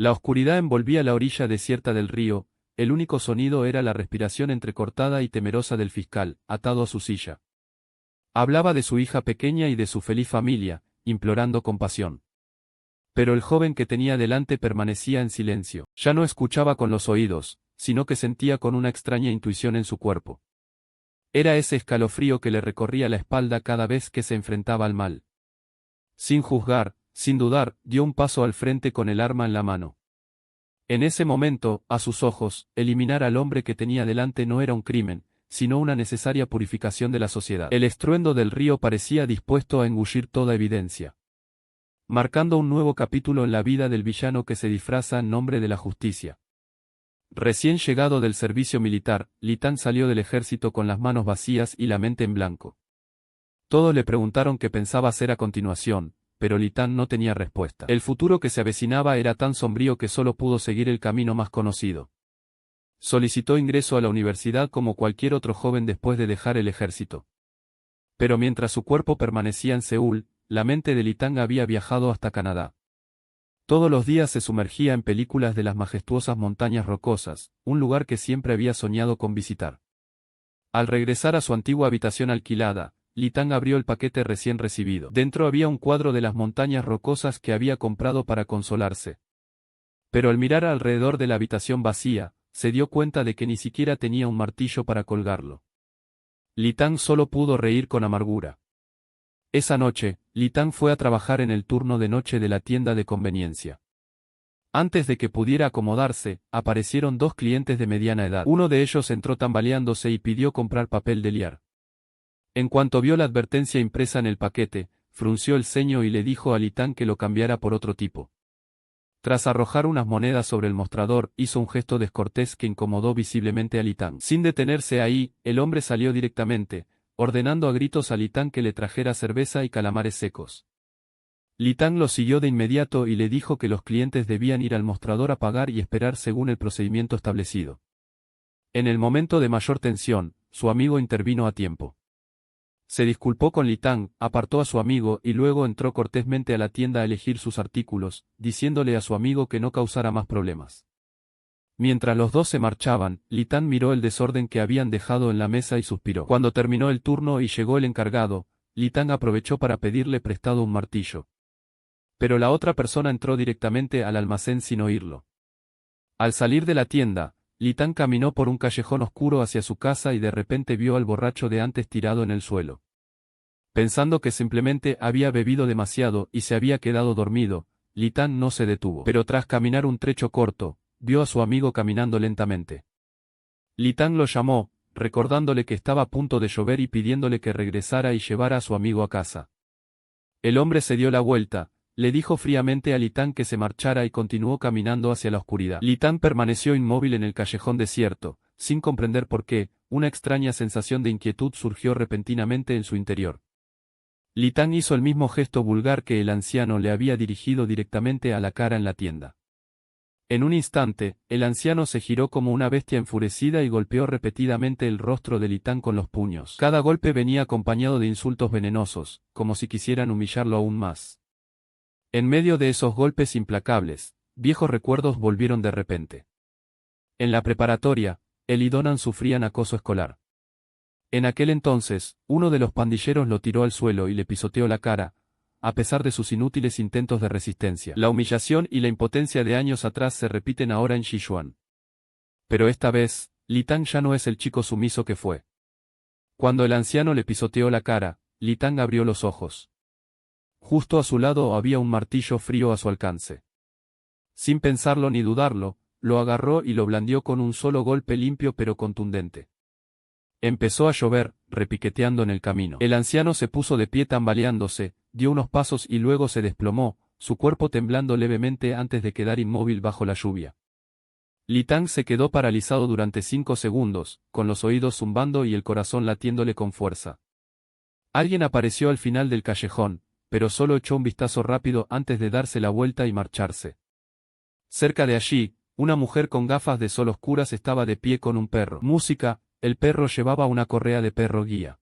La oscuridad envolvía la orilla desierta del río, el único sonido era la respiración entrecortada y temerosa del fiscal, atado a su silla. Hablaba de su hija pequeña y de su feliz familia, implorando compasión. Pero el joven que tenía delante permanecía en silencio. Ya no escuchaba con los oídos, sino que sentía con una extraña intuición en su cuerpo. Era ese escalofrío que le recorría la espalda cada vez que se enfrentaba al mal. Sin juzgar, sin dudar, dio un paso al frente con el arma en la mano. En ese momento, a sus ojos, eliminar al hombre que tenía delante no era un crimen, sino una necesaria purificación de la sociedad. El estruendo del río parecía dispuesto a engullir toda evidencia, marcando un nuevo capítulo en la vida del villano que se disfraza en nombre de la justicia. Recién llegado del servicio militar, Litán salió del ejército con las manos vacías y la mente en blanco. Todos le preguntaron qué pensaba hacer a continuación, pero Litán no tenía respuesta. El futuro que se avecinaba era tan sombrío que solo pudo seguir el camino más conocido. Solicitó ingreso a la universidad como cualquier otro joven después de dejar el ejército. Pero mientras su cuerpo permanecía en Seúl, la mente de Litán había viajado hasta Canadá. Todos los días se sumergía en películas de las majestuosas montañas rocosas, un lugar que siempre había soñado con visitar. Al regresar a su antigua habitación alquilada, Litán abrió el paquete recién recibido. Dentro había un cuadro de las montañas rocosas que había comprado para consolarse. Pero al mirar alrededor de la habitación vacía, se dio cuenta de que ni siquiera tenía un martillo para colgarlo. Litán solo pudo reír con amargura. Esa noche, Litán fue a trabajar en el turno de noche de la tienda de conveniencia. Antes de que pudiera acomodarse, aparecieron dos clientes de mediana edad. Uno de ellos entró tambaleándose y pidió comprar papel de liar. En cuanto vio la advertencia impresa en el paquete, frunció el ceño y le dijo a Litán que lo cambiara por otro tipo. Tras arrojar unas monedas sobre el mostrador, hizo un gesto descortés que incomodó visiblemente a Litán. Sin detenerse ahí, el hombre salió directamente, ordenando a gritos a Litán que le trajera cerveza y calamares secos. Litán lo siguió de inmediato y le dijo que los clientes debían ir al mostrador a pagar y esperar según el procedimiento establecido. En el momento de mayor tensión, su amigo intervino a tiempo. Se disculpó con Litán, apartó a su amigo y luego entró cortésmente a la tienda a elegir sus artículos, diciéndole a su amigo que no causara más problemas. Mientras los dos se marchaban, Litán miró el desorden que habían dejado en la mesa y suspiró. Cuando terminó el turno y llegó el encargado, Litán aprovechó para pedirle prestado un martillo. Pero la otra persona entró directamente al almacén sin oírlo. Al salir de la tienda, Litán caminó por un callejón oscuro hacia su casa y de repente vio al borracho de antes tirado en el suelo. Pensando que simplemente había bebido demasiado y se había quedado dormido, Litán no se detuvo. Pero tras caminar un trecho corto, vio a su amigo caminando lentamente. Litán lo llamó, recordándole que estaba a punto de llover y pidiéndole que regresara y llevara a su amigo a casa. El hombre se dio la vuelta, le dijo fríamente a Litán que se marchara y continuó caminando hacia la oscuridad. Litán permaneció inmóvil en el callejón desierto, sin comprender por qué, una extraña sensación de inquietud surgió repentinamente en su interior. Litán hizo el mismo gesto vulgar que el anciano le había dirigido directamente a la cara en la tienda. En un instante, el anciano se giró como una bestia enfurecida y golpeó repetidamente el rostro de Litán con los puños. Cada golpe venía acompañado de insultos venenosos, como si quisieran humillarlo aún más. En medio de esos golpes implacables, viejos recuerdos volvieron de repente. En la preparatoria, él y Donan sufrían acoso escolar. En aquel entonces, uno de los pandilleros lo tiró al suelo y le pisoteó la cara, a pesar de sus inútiles intentos de resistencia. La humillación y la impotencia de años atrás se repiten ahora en Sichuan. Pero esta vez, Litán ya no es el chico sumiso que fue. Cuando el anciano le pisoteó la cara, Litán abrió los ojos. Justo a su lado había un martillo frío a su alcance. Sin pensarlo ni dudarlo, lo agarró y lo blandió con un solo golpe limpio pero contundente. Empezó a llover, repiqueteando en el camino. El anciano se puso de pie tambaleándose, dio unos pasos y luego se desplomó, su cuerpo temblando levemente antes de quedar inmóvil bajo la lluvia. Litán se quedó paralizado durante 5 segundos, con los oídos zumbando y el corazón latiéndole con fuerza. Alguien apareció al final del callejón, pero solo echó un vistazo rápido antes de darse la vuelta y marcharse. Cerca de allí, una mujer con gafas de sol oscuras estaba de pie con un perro. Música, el perro llevaba una correa de perro guía.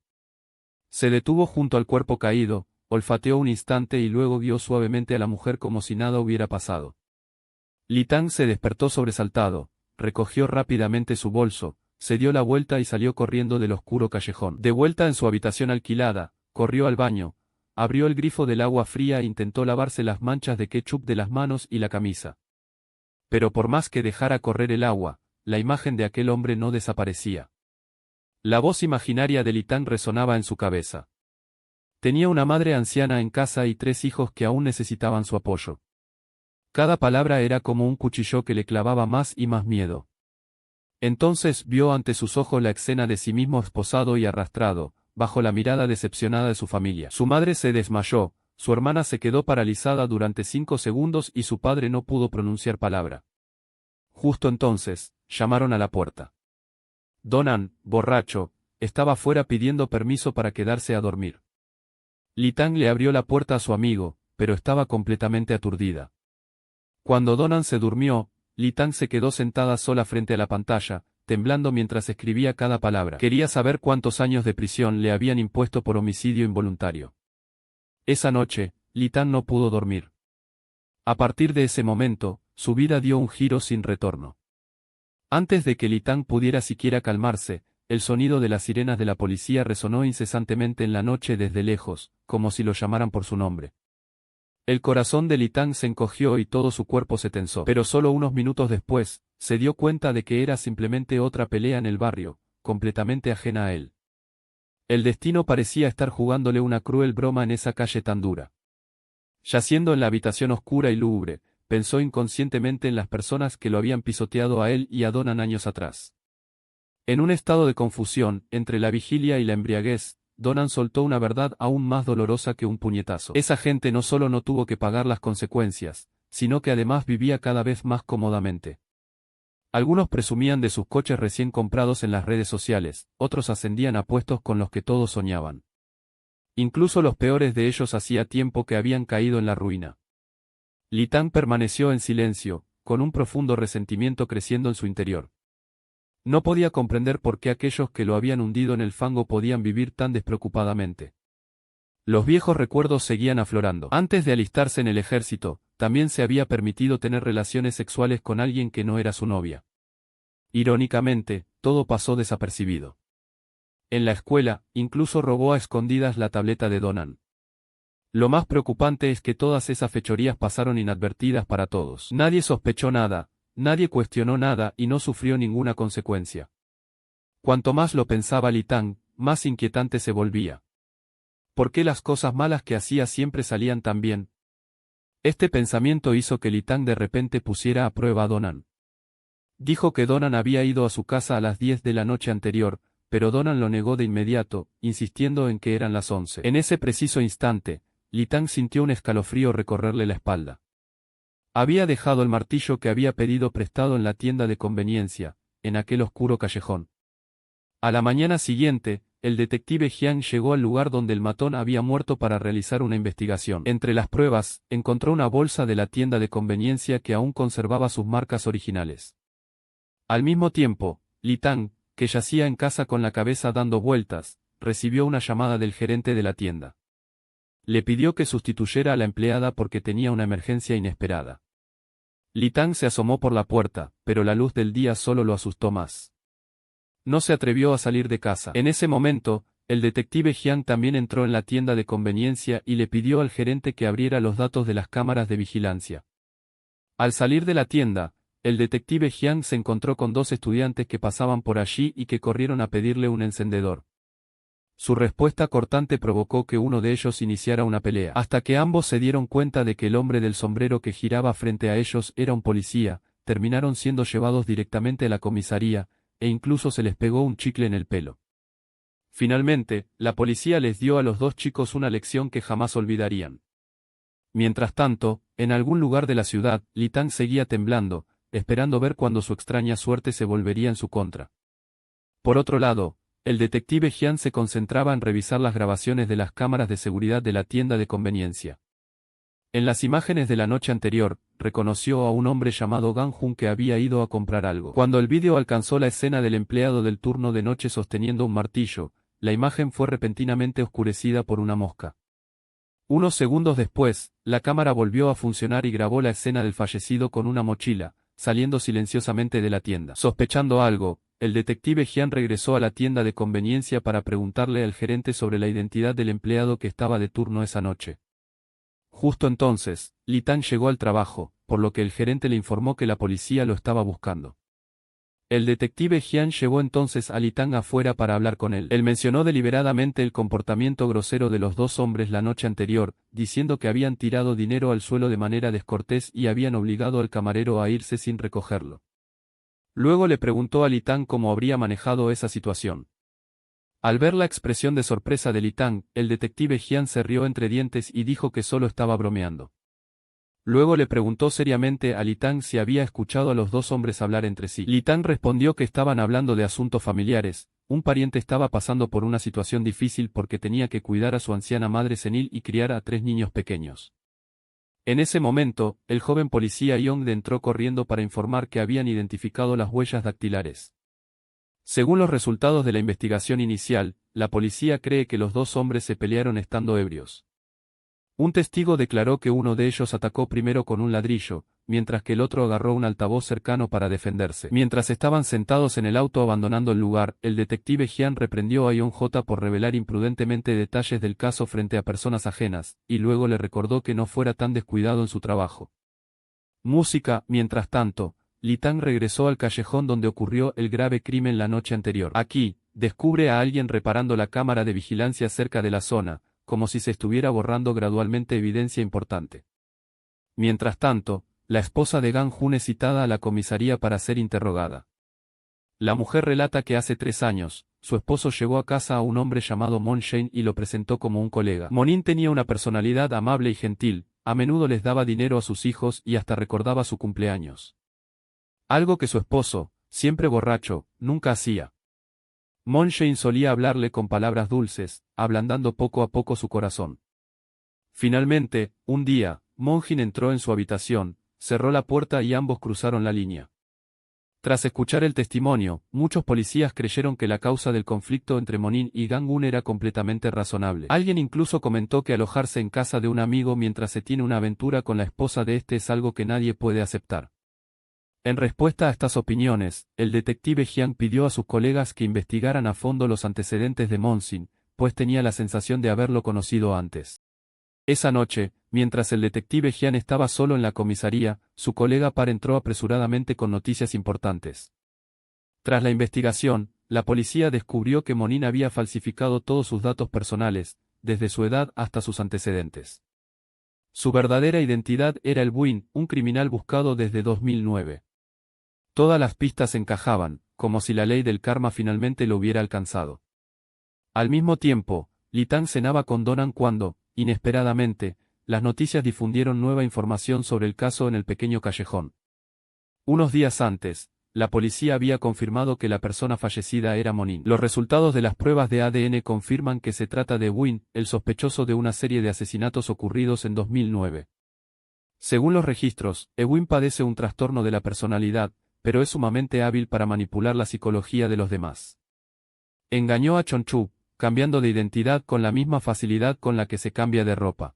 Se detuvo junto al cuerpo caído, olfateó un instante y luego guió suavemente a la mujer como si nada hubiera pasado. Li Tang se despertó sobresaltado, recogió rápidamente su bolso, se dio la vuelta y salió corriendo del oscuro callejón. De vuelta en su habitación alquilada, corrió al baño, abrió el grifo del agua fría e intentó lavarse las manchas de ketchup de las manos y la camisa. Pero por más que dejara correr el agua, la imagen de aquel hombre no desaparecía. La voz imaginaria de Li Tang resonaba en su cabeza. Tenía una madre anciana en casa y 3 hijos que aún necesitaban su apoyo. Cada palabra era como un cuchillo que le clavaba más y más miedo. Entonces vio ante sus ojos la escena de sí mismo esposado y arrastrado, bajo la mirada decepcionada de su familia. Su madre se desmayó, su hermana se quedó paralizada durante 5 segundos y su padre no pudo pronunciar palabra. Justo entonces, llamaron a la puerta. Donan, borracho, estaba fuera pidiendo permiso para quedarse a dormir. Li Tang le abrió la puerta a su amigo, pero estaba completamente aturdida. Cuando Donan se durmió, Li Tang se quedó sentada sola frente a la pantalla, temblando mientras escribía cada palabra. Quería saber cuántos años de prisión le habían impuesto por homicidio involuntario. Esa noche, Li Tang no pudo dormir. A partir de ese momento, su vida dio un giro sin retorno. Antes de que Li Tang pudiera siquiera calmarse, el sonido de las sirenas de la policía resonó incesantemente en la noche desde lejos, como si lo llamaran por su nombre. El corazón de Li Tang se encogió y todo su cuerpo se tensó. Pero solo unos minutos después, se dio cuenta de que era simplemente otra pelea en el barrio, completamente ajena a él. El destino parecía estar jugándole una cruel broma en esa calle tan dura. Yaciendo en la habitación oscura y lúgubre, pensó inconscientemente en las personas que lo habían pisoteado a él y a Donan años atrás. En un estado de confusión, entre la vigilia y la embriaguez, Donan soltó una verdad aún más dolorosa que un puñetazo. Esa gente no solo no tuvo que pagar las consecuencias, sino que además vivía cada vez más cómodamente. Algunos presumían de sus coches recién comprados en las redes sociales, otros ascendían a puestos con los que todos soñaban. Incluso los peores de ellos hacía tiempo que habían caído en la ruina. Li Tang permaneció en silencio, con un profundo resentimiento creciendo en su interior. No podía comprender por qué aquellos que lo habían hundido en el fango podían vivir tan despreocupadamente. Los viejos recuerdos seguían aflorando. Antes de alistarse en el ejército, también se había permitido tener relaciones sexuales con alguien que no era su novia. Irónicamente, todo pasó desapercibido. En la escuela, incluso robó a escondidas la tableta de Donan. Lo más preocupante es que todas esas fechorías pasaron inadvertidas para todos. Nadie sospechó nada. Nadie cuestionó nada y no sufrió ninguna consecuencia. Cuanto más lo pensaba Li Tang, más inquietante se volvía. ¿Por qué las cosas malas que hacía siempre salían tan bien? Este pensamiento hizo que Li Tang de repente pusiera a prueba a Donan. Dijo que Donan había ido a su casa a las 10 de la noche anterior, pero Donan lo negó de inmediato, insistiendo en que eran las 11. En ese preciso instante, Li Tang sintió un escalofrío recorrerle la espalda. Había dejado el martillo que había pedido prestado en la tienda de conveniencia, en aquel oscuro callejón. A la mañana siguiente, el detective Jiang llegó al lugar donde el matón había muerto para realizar una investigación. Entre las pruebas, encontró una bolsa de la tienda de conveniencia que aún conservaba sus marcas originales. Al mismo tiempo, Li Tang, que yacía en casa con la cabeza dando vueltas, recibió una llamada del gerente de la tienda. Le pidió que sustituyera a la empleada porque tenía una emergencia inesperada. Li Tang se asomó por la puerta, pero la luz del día solo lo asustó más. No se atrevió a salir de casa. En ese momento, el detective Jiang también entró en la tienda de conveniencia y le pidió al gerente que abriera los datos de las cámaras de vigilancia. Al salir de la tienda, el detective Jiang se encontró con 2 estudiantes que pasaban por allí y que corrieron a pedirle un encendedor. Su respuesta cortante provocó que uno de ellos iniciara una pelea, hasta que ambos se dieron cuenta de que el hombre del sombrero que giraba frente a ellos era un policía. Terminaron siendo llevados directamente a la comisaría, e incluso se les pegó un chicle en el pelo. Finalmente, la policía les dio a los 2 chicos una lección que jamás olvidarían. Mientras tanto, en algún lugar de la ciudad, Li Tang seguía temblando, esperando ver cuándo su extraña suerte se volvería en su contra. Por otro lado, el detective Jiang se concentraba en revisar las grabaciones de las cámaras de seguridad de la tienda de conveniencia. En las imágenes de la noche anterior, reconoció a un hombre llamado Gang Jun que había ido a comprar algo. Cuando el vídeo alcanzó la escena del empleado del turno de noche sosteniendo un martillo, la imagen fue repentinamente oscurecida por una mosca. Unos segundos después, la cámara volvió a funcionar y grabó la escena del fallecido con una mochila, saliendo silenciosamente de la tienda. Sospechando algo, el detective Jian regresó a la tienda de conveniencia para preguntarle al gerente sobre la identidad del empleado que estaba de turno esa noche. Justo entonces, Li Tang llegó al trabajo, por lo que el gerente le informó que la policía lo estaba buscando. El detective Jian llevó entonces a Li Tang afuera para hablar con él. Él mencionó deliberadamente el comportamiento grosero de los dos hombres la noche anterior, diciendo que habían tirado dinero al suelo de manera descortés y habían obligado al camarero a irse sin recogerlo. Luego le preguntó a Li Tang cómo habría manejado esa situación. Al ver la expresión de sorpresa de Li Tang, el detective Jian se rió entre dientes y dijo que solo estaba bromeando. Luego le preguntó seriamente a Li Tang si había escuchado a los dos hombres hablar entre sí. Li Tang respondió que estaban hablando de asuntos familiares. Un pariente estaba pasando por una situación difícil porque tenía que cuidar a su anciana madre senil y criar a 3 niños pequeños. En ese momento, el joven policía Yong entró corriendo para informar que habían identificado las huellas dactilares. Según los resultados de la investigación inicial, la policía cree que los dos hombres se pelearon estando ebrios. Un testigo declaró que uno de ellos atacó primero con un ladrillo, mientras que el otro agarró un altavoz cercano para defenderse. Mientras estaban sentados en el auto abandonando el lugar, el detective Jian reprendió a Yon J por revelar imprudentemente detalles del caso frente a personas ajenas, y luego le recordó que no fuera tan descuidado en su trabajo. Música. Mientras tanto, Li Tang regresó al callejón donde ocurrió el grave crimen la noche anterior. Aquí, descubre a alguien reparando la cámara de vigilancia cerca de la zona, como si se estuviera borrando gradualmente evidencia importante. Mientras tanto, la esposa de Gang Jun es citada a la comisaría para ser interrogada. La mujer relata que hace 3 años, su esposo llevó a casa a un hombre llamado Mon Shen y lo presentó como un colega. Monin tenía una personalidad amable y gentil, a menudo les daba dinero a sus hijos y hasta recordaba su cumpleaños. Algo que su esposo, siempre borracho, nunca hacía. Mon Shen solía hablarle con palabras dulces, ablandando poco a poco su corazón. Finalmente, un día, Mon Jin entró en su habitación, cerró la puerta y ambos cruzaron la línea. Tras escuchar el testimonio, muchos policías creyeron que la causa del conflicto entre Monin y Gang-un era completamente razonable. Alguien incluso comentó que alojarse en casa de un amigo mientras se tiene una aventura con la esposa de este es algo que nadie puede aceptar. En respuesta a estas opiniones, el detective Jiang pidió a sus colegas que investigaran a fondo los antecedentes de Monsin, pues tenía la sensación de haberlo conocido antes. Esa noche, mientras el detective Jiang estaba solo en la comisaría, su colega Par entró apresuradamente con noticias importantes. Tras la investigación, la policía descubrió que Monin había falsificado todos sus datos personales, desde su edad hasta sus antecedentes. Su verdadera identidad era el Buin, un criminal buscado desde 2009. Todas las pistas encajaban, como si la ley del karma finalmente lo hubiera alcanzado. Al mismo tiempo, Li Tang cenaba con Donan cuando, inesperadamente, las noticias difundieron nueva información sobre el caso en el pequeño callejón. Unos días antes, la policía había confirmado que la persona fallecida era Monin. Los resultados de las pruebas de ADN confirman que se trata de Win, el sospechoso de una serie de asesinatos ocurridos en 2009. Según los registros, Ewin padece un trastorno de la personalidad, pero es sumamente hábil para manipular la psicología de los demás. Engañó a Chonchu, cambiando de identidad con la misma facilidad con la que se cambia de ropa.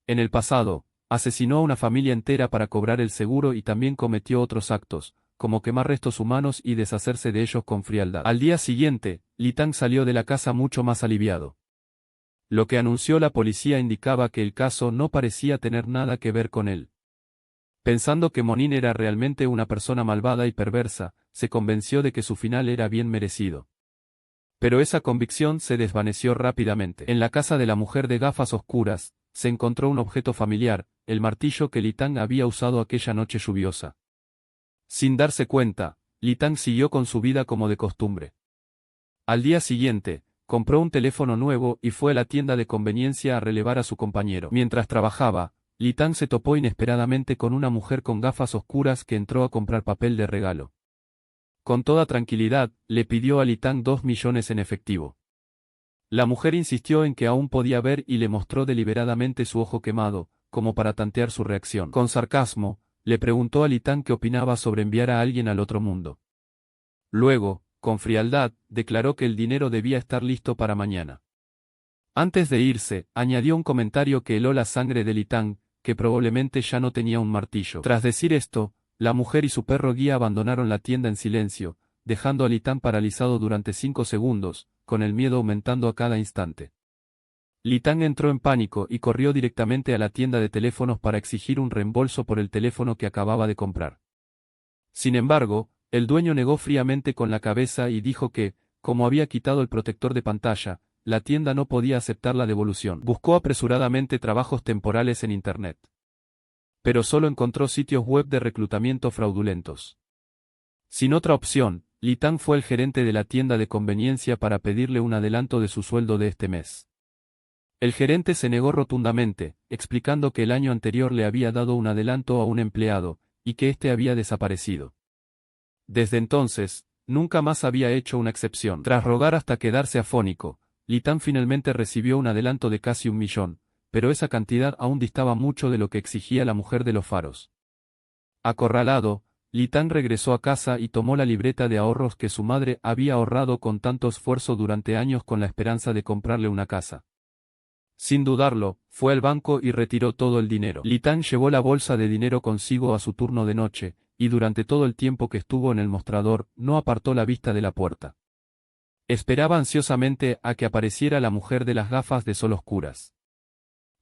En el pasado, asesinó a una familia entera para cobrar el seguro y también cometió otros actos, como quemar restos humanos y deshacerse de ellos con frialdad. Al día siguiente, Li Tang salió de la casa mucho más aliviado. Lo que anunció la policía indicaba que el caso no parecía tener nada que ver con él. Pensando que Monin era realmente una persona malvada y perversa, se convenció de que su final era bien merecido. Pero esa convicción se desvaneció rápidamente. En la casa de la mujer de gafas oscuras, se encontró un objeto familiar, el martillo que Li Tang había usado aquella noche lluviosa. Sin darse cuenta, Li Tang siguió con su vida como de costumbre. Al día siguiente, compró un teléfono nuevo y fue a la tienda de conveniencia a relevar a su compañero. Mientras trabajaba, Li Tang se topó inesperadamente con una mujer con gafas oscuras que entró a comprar papel de regalo. Con toda tranquilidad, le pidió a Li Tang 2 millones en efectivo. La mujer insistió en que aún podía ver y le mostró deliberadamente su ojo quemado, como para tantear su reacción. Con sarcasmo, le preguntó a Li Tang qué opinaba sobre enviar a alguien al otro mundo. Luego, con frialdad, declaró que el dinero debía estar listo para mañana. Antes de irse, añadió un comentario que heló la sangre de Li Tang, que probablemente ya no tenía un martillo. Tras decir esto, la mujer y su perro guía abandonaron la tienda en silencio, dejando a Li Tang paralizado durante 5 segundos, con el miedo aumentando a cada instante. Li Tang entró en pánico y corrió directamente a la tienda de teléfonos para exigir un reembolso por el teléfono que acababa de comprar. Sin embargo, el dueño negó fríamente con la cabeza y dijo que, como había quitado el protector de pantalla, la tienda no podía aceptar la devolución. Buscó apresuradamente trabajos temporales en Internet. Pero solo encontró sitios web de reclutamiento fraudulentos. Sin otra opción, Li Tang fue el gerente de la tienda de conveniencia para pedirle un adelanto de su sueldo de este mes. El gerente se negó rotundamente, explicando que el año anterior le había dado un adelanto a un empleado, y que éste había desaparecido. Desde entonces, nunca más había hecho una excepción. Tras rogar hasta quedarse afónico, Li Tang finalmente recibió un adelanto de casi 1.000.000, pero esa cantidad aún distaba mucho de lo que exigía la mujer de los faros. Acorralado, Li Tang regresó a casa y tomó la libreta de ahorros que su madre había ahorrado con tanto esfuerzo durante años con la esperanza de comprarle una casa. Sin dudarlo, fue al banco y retiró todo el dinero. Li Tang llevó la bolsa de dinero consigo a su turno de noche, y durante todo el tiempo que estuvo en el mostrador, no apartó la vista de la puerta. Esperaba ansiosamente a que apareciera la mujer de las gafas de sol oscuras.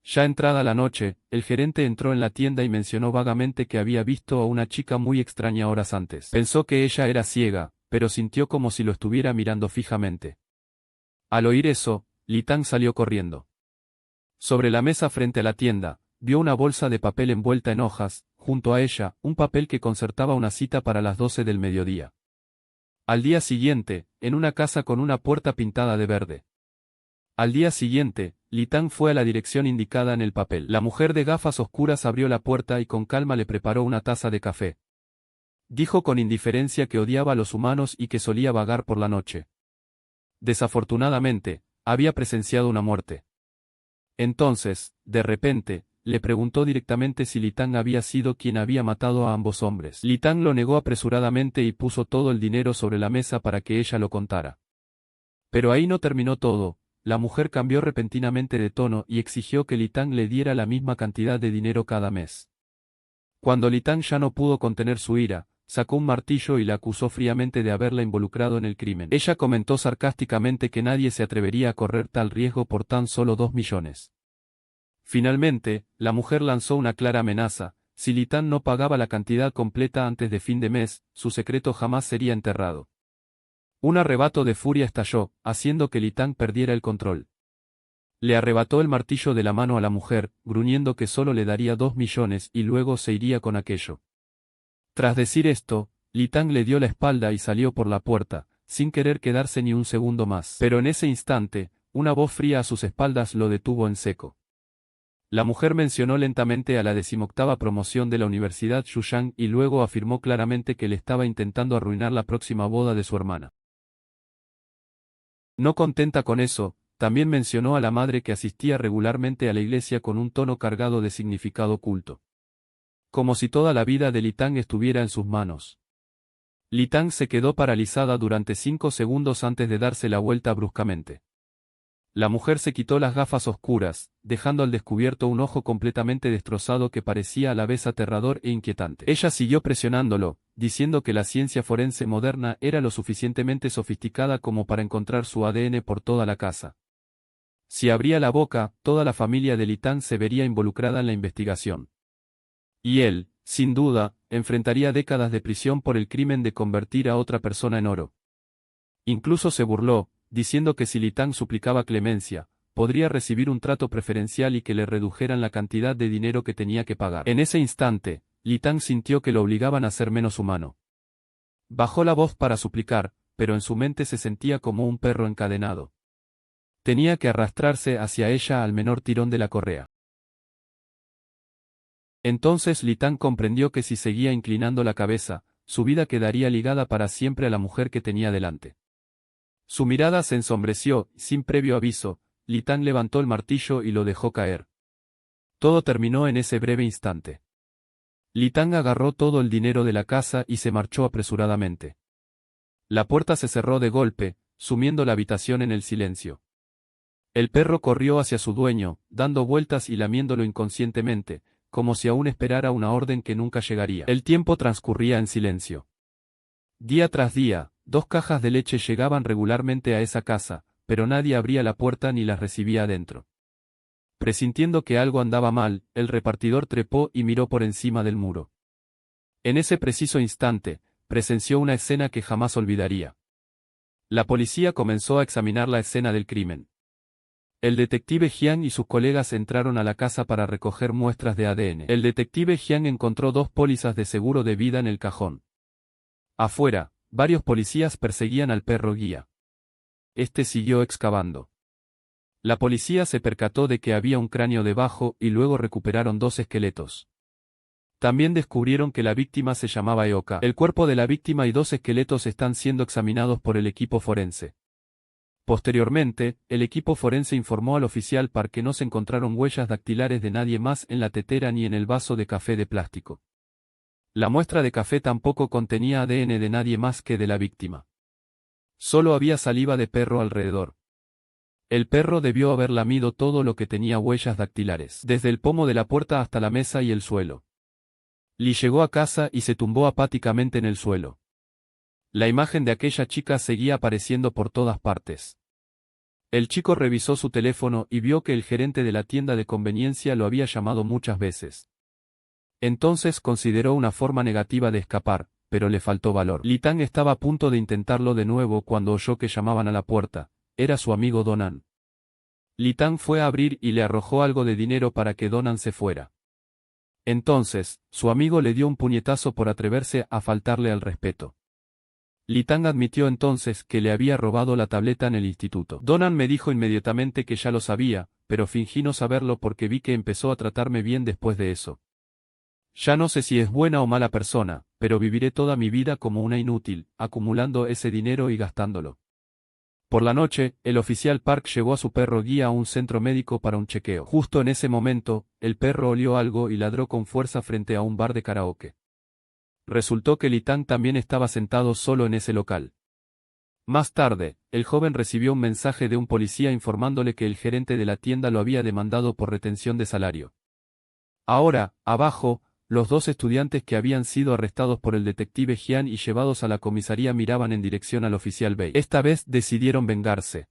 Ya entrada la noche, el gerente entró en la tienda y mencionó vagamente que había visto a una chica muy extraña horas antes. Pensó que ella era ciega, pero sintió como si lo estuviera mirando fijamente. Al oír eso, Li Tang salió corriendo. Sobre la mesa frente a la tienda, vio una bolsa de papel envuelta en hojas, junto a ella, un papel que concertaba una cita para las 12 del mediodía. Al día siguiente, en una casa con una puerta pintada de verde. Al día siguiente, Li Tang fue a la dirección indicada en el papel. La mujer de gafas oscuras abrió la puerta y con calma le preparó una taza de café. Dijo con indiferencia que odiaba a los humanos y que solía vagar por la noche. Desafortunadamente, había presenciado una muerte. Entonces, de repente, le preguntó directamente si Li Tang había sido quien había matado a ambos hombres. Li Tang lo negó apresuradamente y puso todo el dinero sobre la mesa para que ella lo contara. Pero ahí no terminó todo, la mujer cambió repentinamente de tono y exigió que Li Tang le diera la misma cantidad de dinero cada mes. Cuando Li Tang ya no pudo contener su ira, sacó un martillo y la acusó fríamente de haberla involucrado en el crimen. Ella comentó sarcásticamente que nadie se atrevería a correr tal riesgo por tan solo 2 millones. Finalmente, la mujer lanzó una clara amenaza: si Li Tang no pagaba la cantidad completa antes de fin de mes, su secreto jamás sería enterrado. Un arrebato de furia estalló, haciendo que Li Tang perdiera el control. Le arrebató el martillo de la mano a la mujer, gruñendo que solo le daría 2 millones y luego se iría con aquello. Tras decir esto, Li Tang le dio la espalda y salió por la puerta, sin querer quedarse ni un segundo más. Pero en ese instante, una voz fría a sus espaldas lo detuvo en seco. La mujer mencionó lentamente a la 18ª promoción de la Universidad Xuchang y luego afirmó claramente que le estaba intentando arruinar la próxima boda de su hermana. No contenta con eso, también mencionó a la madre que asistía regularmente a la iglesia con un tono cargado de significado oculto. Como si toda la vida de Li Tang estuviera en sus manos. Li Tang se quedó paralizada durante 5 segundos antes de darse la vuelta bruscamente. La mujer se quitó las gafas oscuras, dejando al descubierto un ojo completamente destrozado que parecía a la vez aterrador e inquietante. Ella siguió presionándolo, diciendo que la ciencia forense moderna era lo suficientemente sofisticada como para encontrar su ADN por toda la casa. Si abría la boca, toda la familia de Li Tang se vería involucrada en la investigación. Y él, sin duda, enfrentaría décadas de prisión por el crimen de convertir a otra persona en oro. Incluso se burló, diciendo que si Li Tang suplicaba clemencia, podría recibir un trato preferencial y que le redujeran la cantidad de dinero que tenía que pagar. En ese instante, Li Tang sintió que lo obligaban a ser menos humano. Bajó la voz para suplicar, pero en su mente se sentía como un perro encadenado. Tenía que arrastrarse hacia ella al menor tirón de la correa. Entonces Li Tang comprendió que si seguía inclinando la cabeza, su vida quedaría ligada para siempre a la mujer que tenía delante. Su mirada se ensombreció, sin previo aviso, Li Tang levantó el martillo y lo dejó caer. Todo terminó en ese breve instante. Li Tang agarró todo el dinero de la casa y se marchó apresuradamente. La puerta se cerró de golpe, sumiendo la habitación en el silencio. El perro corrió hacia su dueño, dando vueltas y lamiéndolo inconscientemente, como si aún esperara una orden que nunca llegaría. El tiempo transcurría en silencio. Día tras día, 2 cajas de leche llegaban regularmente a esa casa, pero nadie abría la puerta ni las recibía adentro. Presintiendo que algo andaba mal, el repartidor trepó y miró por encima del muro. En ese preciso instante, presenció una escena que jamás olvidaría. La policía comenzó a examinar la escena del crimen. El detective Jiang y sus colegas entraron a la casa para recoger muestras de ADN. El detective Jiang encontró 2 pólizas de seguro de vida en el cajón. Afuera, varios policías perseguían al perro guía. Este siguió excavando. La policía se percató de que había un cráneo debajo y luego recuperaron 2 esqueletos. También descubrieron que la víctima se llamaba Eoka. El cuerpo de la víctima y 2 esqueletos están siendo examinados por el equipo forense. Posteriormente, el equipo forense informó al oficial Park que no se encontraron huellas dactilares de nadie más en la tetera ni en el vaso de café de plástico. La muestra de café tampoco contenía ADN de nadie más que de la víctima. Solo había saliva de perro alrededor. El perro debió haber lamido todo lo que tenía huellas dactilares, desde el pomo de la puerta hasta la mesa y el suelo. Lee llegó a casa y se tumbó apáticamente en el suelo. La imagen de aquella chica seguía apareciendo por todas partes. El chico revisó su teléfono y vio que el gerente de la tienda de conveniencia lo había llamado muchas veces. Entonces consideró una forma negativa de escapar, pero le faltó valor. Lee Tang estaba a punto de intentarlo de nuevo cuando oyó que llamaban a la puerta. Era su amigo Donan. Lee Tang fue a abrir y le arrojó algo de dinero para que Donan se fuera. Entonces, su amigo le dio un puñetazo por atreverse a faltarle al respeto. Lee Tang admitió entonces que le había robado la tableta en el instituto. Donan me dijo inmediatamente que ya lo sabía, pero fingí no saberlo porque vi que empezó a tratarme bien después de eso. Ya no sé si es buena o mala persona, pero viviré toda mi vida como una inútil, acumulando ese dinero y gastándolo. Por la noche, el oficial Park llevó a su perro guía a un centro médico para un chequeo. Justo en ese momento, el perro olió algo y ladró con fuerza frente a un bar de karaoke. Resultó que Lee Tang también estaba sentado solo en ese local. Más tarde, el joven recibió un mensaje de un policía informándole que el gerente de la tienda lo había demandado por retención de salario. Ahora, abajo, los 2 estudiantes que habían sido arrestados por el detective Jian y llevados a la comisaría miraban en dirección al oficial Bei. Esta vez decidieron vengarse.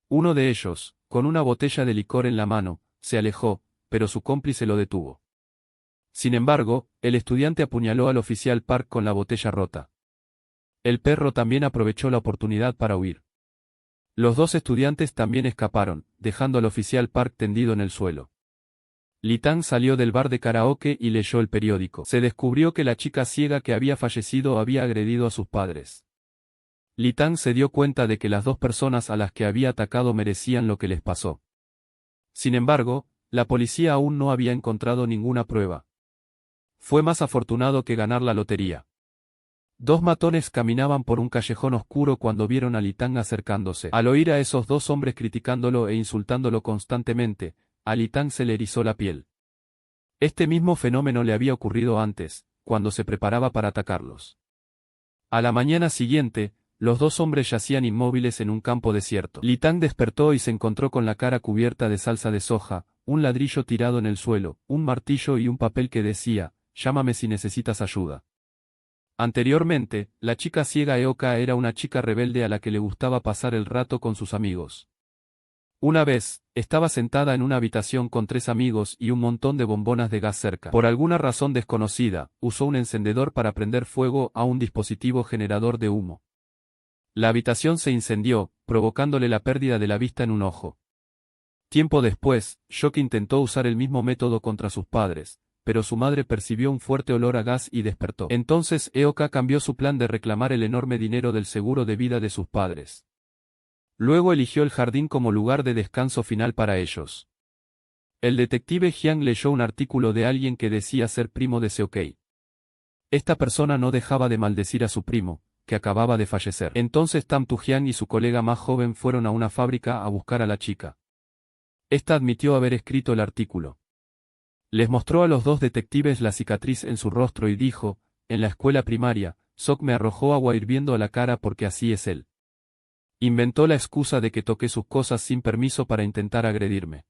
Uno de ellos, con una botella de licor en la mano, se alejó, pero su cómplice lo detuvo. Sin embargo, el estudiante apuñaló al oficial Park con la botella rota. El perro también aprovechó la oportunidad para huir. Los 2 estudiantes también escaparon, dejando al oficial Park tendido en el suelo. Lee Tang salió del bar de karaoke y leyó el periódico. Se descubrió que la chica ciega que había fallecido había agredido a sus padres. Lee Tang se dio cuenta de que las 2 personas a las que había atacado merecían lo que les pasó. Sin embargo, la policía aún no había encontrado ninguna prueba. Fue más afortunado que ganar la lotería. 2 matones caminaban por un callejón oscuro cuando vieron a Lee Tang acercándose. Al oír a esos 2 hombres criticándolo e insultándolo constantemente, a Lee Tang se le erizó la piel. Este mismo fenómeno le había ocurrido antes, cuando se preparaba para atacarlos. A la mañana siguiente, los 2 hombres yacían inmóviles en un campo desierto. Lee Tang despertó y se encontró con la cara cubierta de salsa de soja, un ladrillo tirado en el suelo, un martillo y un papel que decía, «Llámame si necesitas ayuda». Anteriormente, la chica ciega Eoka era una chica rebelde a la que le gustaba pasar el rato con sus amigos. Una vez, estaba sentada en una habitación con 3 amigos y un montón de bombonas de gas cerca. Por alguna razón desconocida, usó un encendedor para prender fuego a un dispositivo generador de humo. La habitación se incendió, provocándole la pérdida de la vista en un ojo. Tiempo después, Shoki intentó usar el mismo método contra sus padres, pero su madre percibió un fuerte olor a gas y despertó. Entonces Eoka cambió su plan de reclamar el enorme dinero del seguro de vida de sus padres. Luego eligió el jardín como lugar de descanso final para ellos. El detective Jiang leyó un artículo de alguien que decía ser primo de Seokei. Esta persona no dejaba de maldecir a su primo, que acababa de fallecer. Entonces Tam Tu-jiang y su colega más joven fueron a una fábrica a buscar a la chica. Esta admitió haber escrito el artículo. Les mostró a los 2 detectives la cicatriz en su rostro y dijo, en la escuela primaria, Sok me arrojó agua hirviendo a la cara porque así es él. Inventó la excusa de que toqué sus cosas sin permiso para intentar agredirme.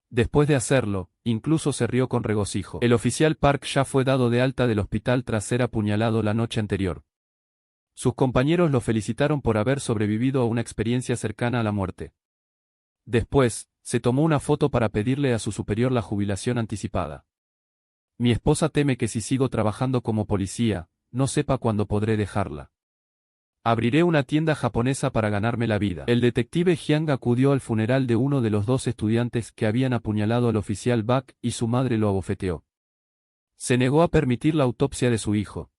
Después de hacerlo, incluso se rió con regocijo. El oficial Park ya fue dado de alta del hospital tras ser apuñalado la noche anterior. Sus compañeros lo felicitaron por haber sobrevivido a una experiencia cercana a la muerte. Después, se tomó una foto para pedirle a su superior la jubilación anticipada. Mi esposa teme que si sigo trabajando como policía, no sepa cuándo podré dejarla. Abriré una tienda japonesa para ganarme la vida. El detective Jiang acudió al funeral de uno de los dos estudiantes que habían apuñalado al oficial Bak y su madre lo abofeteó. Se negó a permitir la autopsia de su hijo.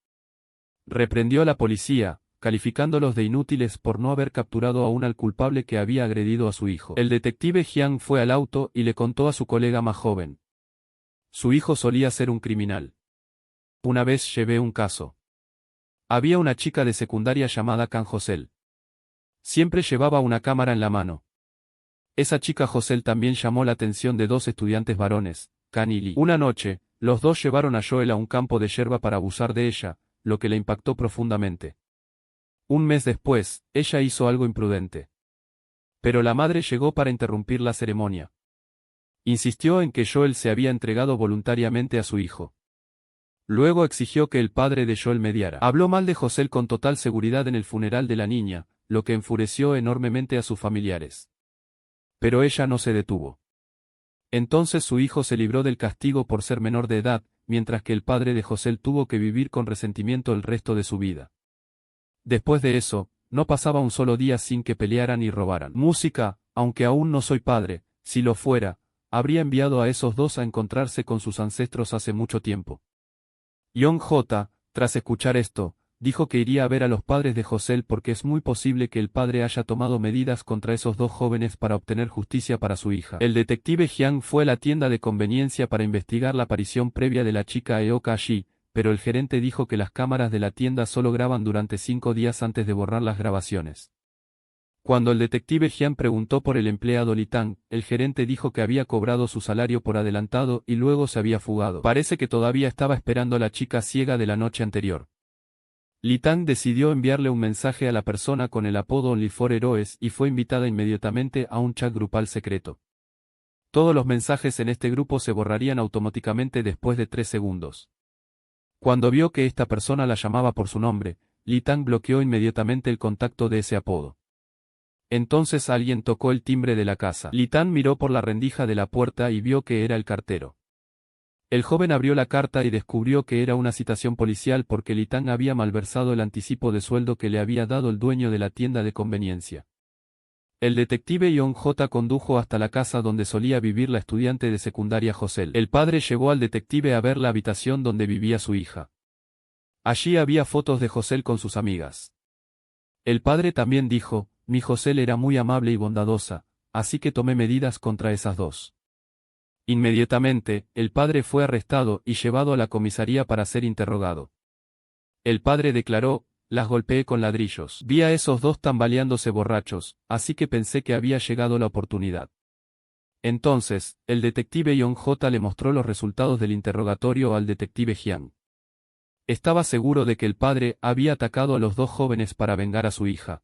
Reprendió a la policía, calificándolos de inútiles por no haber capturado aún al culpable que había agredido a su hijo. El detective Jiang fue al auto y le contó a su colega más joven. Su hijo solía ser un criminal. Una vez llevé un caso. Había una chica de secundaria llamada Kan Josel. Siempre llevaba una cámara en la mano. Esa chica Josel también llamó la atención de dos estudiantes varones, Kan y Lee. Una noche, los dos llevaron a Joel a un campo de yerba para abusar de ella, lo que le impactó profundamente. Un mes después, ella hizo algo imprudente. Pero la madre llegó para interrumpir la ceremonia. Insistió en que Joel se había entregado voluntariamente a su hijo. Luego exigió que el padre de Joel mediara. Habló mal de Josel con total seguridad en el funeral de la niña, lo que enfureció enormemente a sus familiares. Pero ella no se detuvo. Entonces su hijo se libró del castigo por ser menor de edad, mientras que el padre de Josel tuvo que vivir con resentimiento el resto de su vida. Después de eso, no pasaba un solo día sin que pelearan y robaran. Música, aunque aún no soy padre, si lo fuera, habría enviado a esos dos a encontrarse con sus ancestros hace mucho tiempo. Young J., tras escuchar esto, dijo que iría a ver a los padres de Josel porque es muy posible que el padre haya tomado medidas contra esos dos jóvenes para obtener justicia para su hija. El detective Jiang fue a la tienda de conveniencia para investigar la aparición previa de la chica Eoka allí, pero el gerente dijo que las cámaras de la tienda solo graban durante 5 días antes de borrar las grabaciones. Cuando el detective Jiang preguntó por el empleado Li Tang, el gerente dijo que había cobrado su salario por adelantado y luego se había fugado. Parece que todavía estaba esperando a la chica ciega de la noche anterior. Li Tang decidió enviarle un mensaje a la persona con el apodo Only4Heroes y fue invitada inmediatamente a un chat grupal secreto. Todos los mensajes en este grupo se borrarían automáticamente después de 3 segundos. Cuando vio que esta persona la llamaba por su nombre, Li Tang bloqueó inmediatamente el contacto de ese apodo. Entonces alguien tocó el timbre de la casa. Li Tang miró por la rendija de la puerta y vio que era el cartero. El joven abrió la carta y descubrió que era una citación policial porque Li Tang había malversado el anticipo de sueldo que le había dado el dueño de la tienda de conveniencia. El detective Young J. condujo hasta la casa donde solía vivir la estudiante de secundaria Josel. El padre llevó al detective a ver la habitación donde vivía su hija. Allí había fotos de Josel con sus amigas. El padre también dijo: mi Josel era muy amable y bondadosa, así que tomé medidas contra esas dos. Inmediatamente, el padre fue arrestado y llevado a la comisaría para ser interrogado. El padre declaró: las golpeé con ladrillos. Vi a esos dos tambaleándose borrachos, así que pensé que había llegado la oportunidad. Entonces, el detective Young J. le mostró los resultados del interrogatorio al detective Jiang. Estaba seguro de que el padre había atacado a los dos jóvenes para vengar a su hija.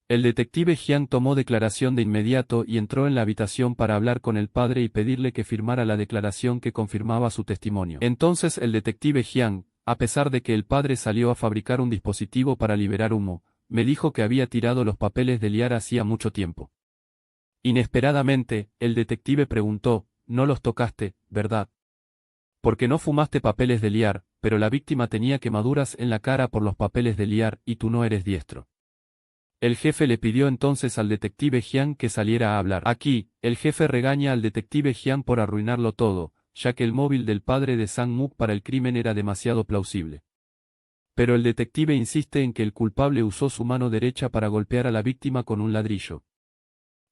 El detective Jiang tomó declaración de inmediato y entró en la habitación para hablar con el padre y pedirle que firmara la declaración que confirmaba su testimonio. Entonces el detective Jiang, a pesar de que el padre salió a fabricar un dispositivo para liberar humo, me dijo que había tirado los papeles de liar hacía mucho tiempo. Inesperadamente, el detective preguntó: no los tocaste, ¿verdad? Porque no fumaste papeles de liar, pero la víctima tenía quemaduras en la cara por los papeles de liar y tú no eres diestro. El jefe le pidió entonces al detective Jiang que saliera a hablar. Aquí, el jefe regaña al detective Jiang por arruinarlo todo, ya que el móvil del padre de Sang-Mook para el crimen era demasiado plausible. Pero el detective insiste en que el culpable usó su mano derecha para golpear a la víctima con un ladrillo.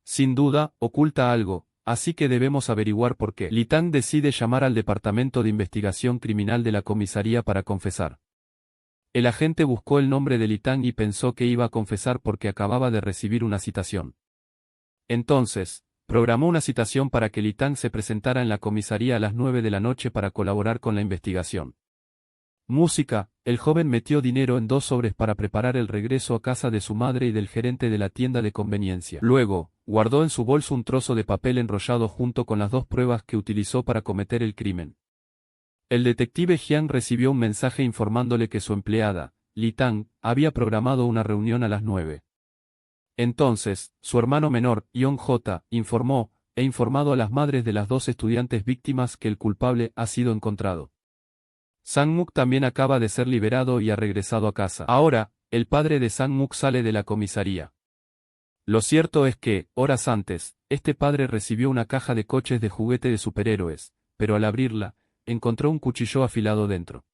Sin duda, oculta algo, así que debemos averiguar por qué. Li Tang decide llamar al Departamento de Investigación Criminal de la comisaría para confesar. El agente buscó el nombre de Li Tang y pensó que iba a confesar porque acababa de recibir una citación. Entonces, programó una citación para que Li Tang se presentara en la comisaría a las 9 de la noche para colaborar con la investigación. Música, el joven metió dinero en 2 sobres para preparar el regreso a casa de su madre y del gerente de la tienda de conveniencia. Luego, guardó en su bolso un trozo de papel enrollado junto con las 2 pruebas que utilizó para cometer el crimen. El detective Jiang recibió un mensaje informándole que su empleada, Li Tang, había programado una reunión a las 9. Entonces, su hermano menor, Yong J., informó, informado a las madres de las 2 estudiantes víctimas que el culpable ha sido encontrado. Sang-muk también acaba de ser liberado y ha regresado a casa. Ahora, el padre de Sang-muk sale de la comisaría. Lo cierto es que, horas antes, este padre recibió una caja de coches de juguete de superhéroes, pero al abrirla, encontró un cuchillo afilado dentro.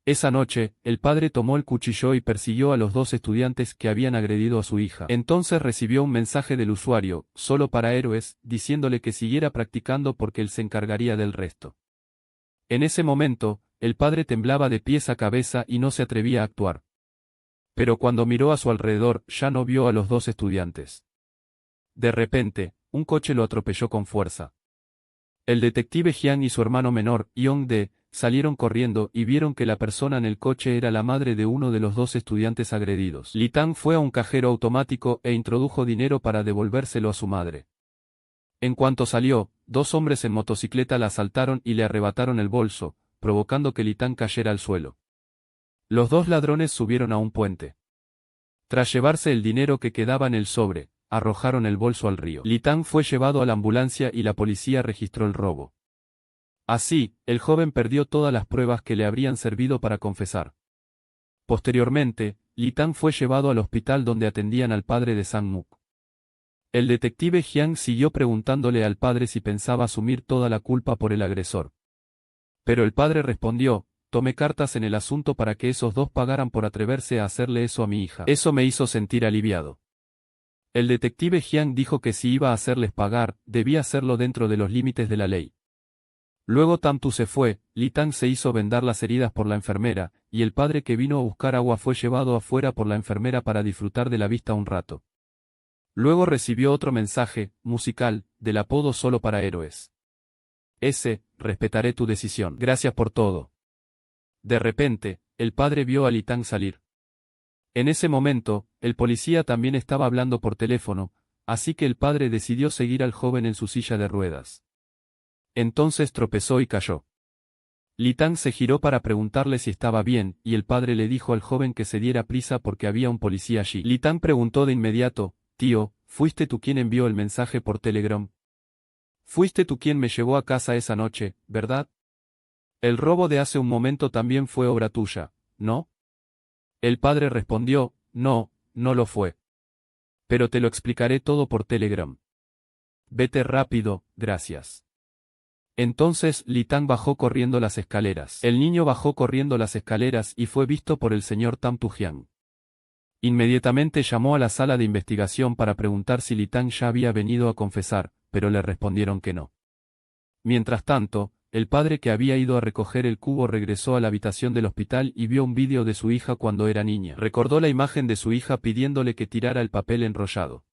Esa noche, el padre tomó el cuchillo y persiguió a los 2 estudiantes que habían agredido a su hija. Entonces recibió un mensaje del usuario, solo para héroes, diciéndole que siguiera practicando porque él se encargaría del resto. En ese momento, el padre temblaba de pies a cabeza y no se atrevía a actuar. Pero cuando miró a su alrededor, ya no vio a los 2 estudiantes. De repente, un coche lo atropelló con fuerza. El detective Jiang y su hermano menor, Yong-de, salieron corriendo y vieron que la persona en el coche era la madre de uno de los 2 estudiantes agredidos. Li Tang fue a un cajero automático e introdujo dinero para devolvérselo a su madre. En cuanto salió, 2 hombres en motocicleta la asaltaron y le arrebataron el bolso, provocando que Li Tang cayera al suelo. Los 2 ladrones subieron a un puente. Tras llevarse el dinero que quedaba en el sobre, arrojaron el bolso al río. Li Tang fue llevado a la ambulancia y la policía registró el robo. Así, el joven perdió todas las pruebas que le habrían servido para confesar. Posteriormente, Li Tang fue llevado al hospital donde atendían al padre de Sang-muk. El detective Jiang siguió preguntándole al padre si pensaba asumir toda la culpa por el agresor. Pero el padre respondió: tomé cartas en el asunto para que esos 2 pagaran por atreverse a hacerle eso a mi hija. Eso me hizo sentir aliviado. El detective Jiang dijo que si iba a hacerles pagar, debía hacerlo dentro de los límites de la ley. Luego Tamtu se fue, Li Tang se hizo vendar las heridas por la enfermera, y el padre que vino a buscar agua fue llevado afuera por la enfermera para disfrutar de la vista un rato. Luego recibió otro mensaje, musical, del apodo solo para héroes. Respetaré tu decisión. Gracias por todo. De repente, el padre vio a Li Tang salir. En ese momento, el policía también estaba hablando por teléfono, así que el padre decidió seguir al joven en su silla de ruedas. Entonces tropezó y cayó. Li Tang se giró para preguntarle si estaba bien, y el padre le dijo al joven que se diera prisa porque había un policía allí. Li Tang preguntó de inmediato: tío, ¿fuiste tú quien envió el mensaje por Telegram? Fuiste tú quien me llevó a casa esa noche, ¿verdad? El robo de hace un momento también fue obra tuya, ¿no? El padre respondió: no, no lo fue. Pero te lo explicaré todo por Telegram. Vete rápido, gracias. Entonces Li Tang bajó corriendo las escaleras. El niño bajó corriendo las escaleras y fue visto por el señor Tamtu Jiang. Inmediatamente llamó a la sala de investigación para preguntar si Li Tang ya había venido a confesar, pero le respondieron que no. Mientras tanto, el padre que había ido a recoger el cubo regresó a la habitación del hospital y vio un vídeo de su hija cuando era niña. Recordó la imagen de su hija pidiéndole que tirara el papel enrollado.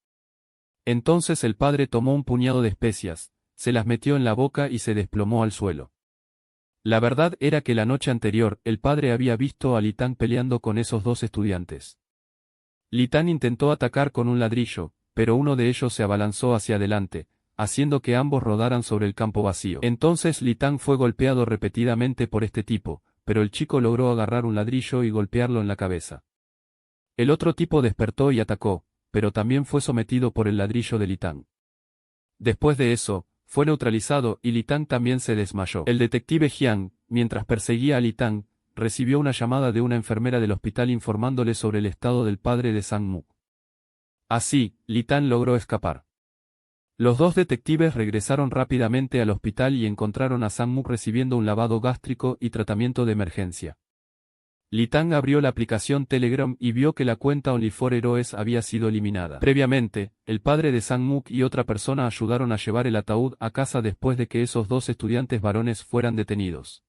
Entonces el padre tomó un puñado de especias, se las metió en la boca y se desplomó al suelo. La verdad era que la noche anterior el padre había visto a Li Tang peleando con esos 2 estudiantes. Li Tang intentó atacar con un ladrillo, pero uno de ellos se abalanzó hacia adelante, haciendo que ambos rodaran sobre el campo vacío. Entonces Li Tang fue golpeado repetidamente por este tipo, pero el chico logró agarrar un ladrillo y golpearlo en la cabeza. El otro tipo despertó y atacó, pero también fue sometido por el ladrillo de Li Tang. Después de eso, fue neutralizado y Li Tang también se desmayó. El detective Jiang, mientras perseguía a Li Tang, recibió una llamada de una enfermera del hospital informándole sobre el estado del padre de Sang-muk. Así, Li Tang logró escapar. Los 2 detectives regresaron rápidamente al hospital y encontraron a Sang-muk recibiendo un lavado gástrico y tratamiento de emergencia. Li Tang abrió la aplicación Telegram y vio que la cuenta OnlyForHeroes había sido eliminada. Previamente, el padre de Sang-muk y otra persona ayudaron a llevar el ataúd a casa después de que esos 2 estudiantes varones fueran detenidos.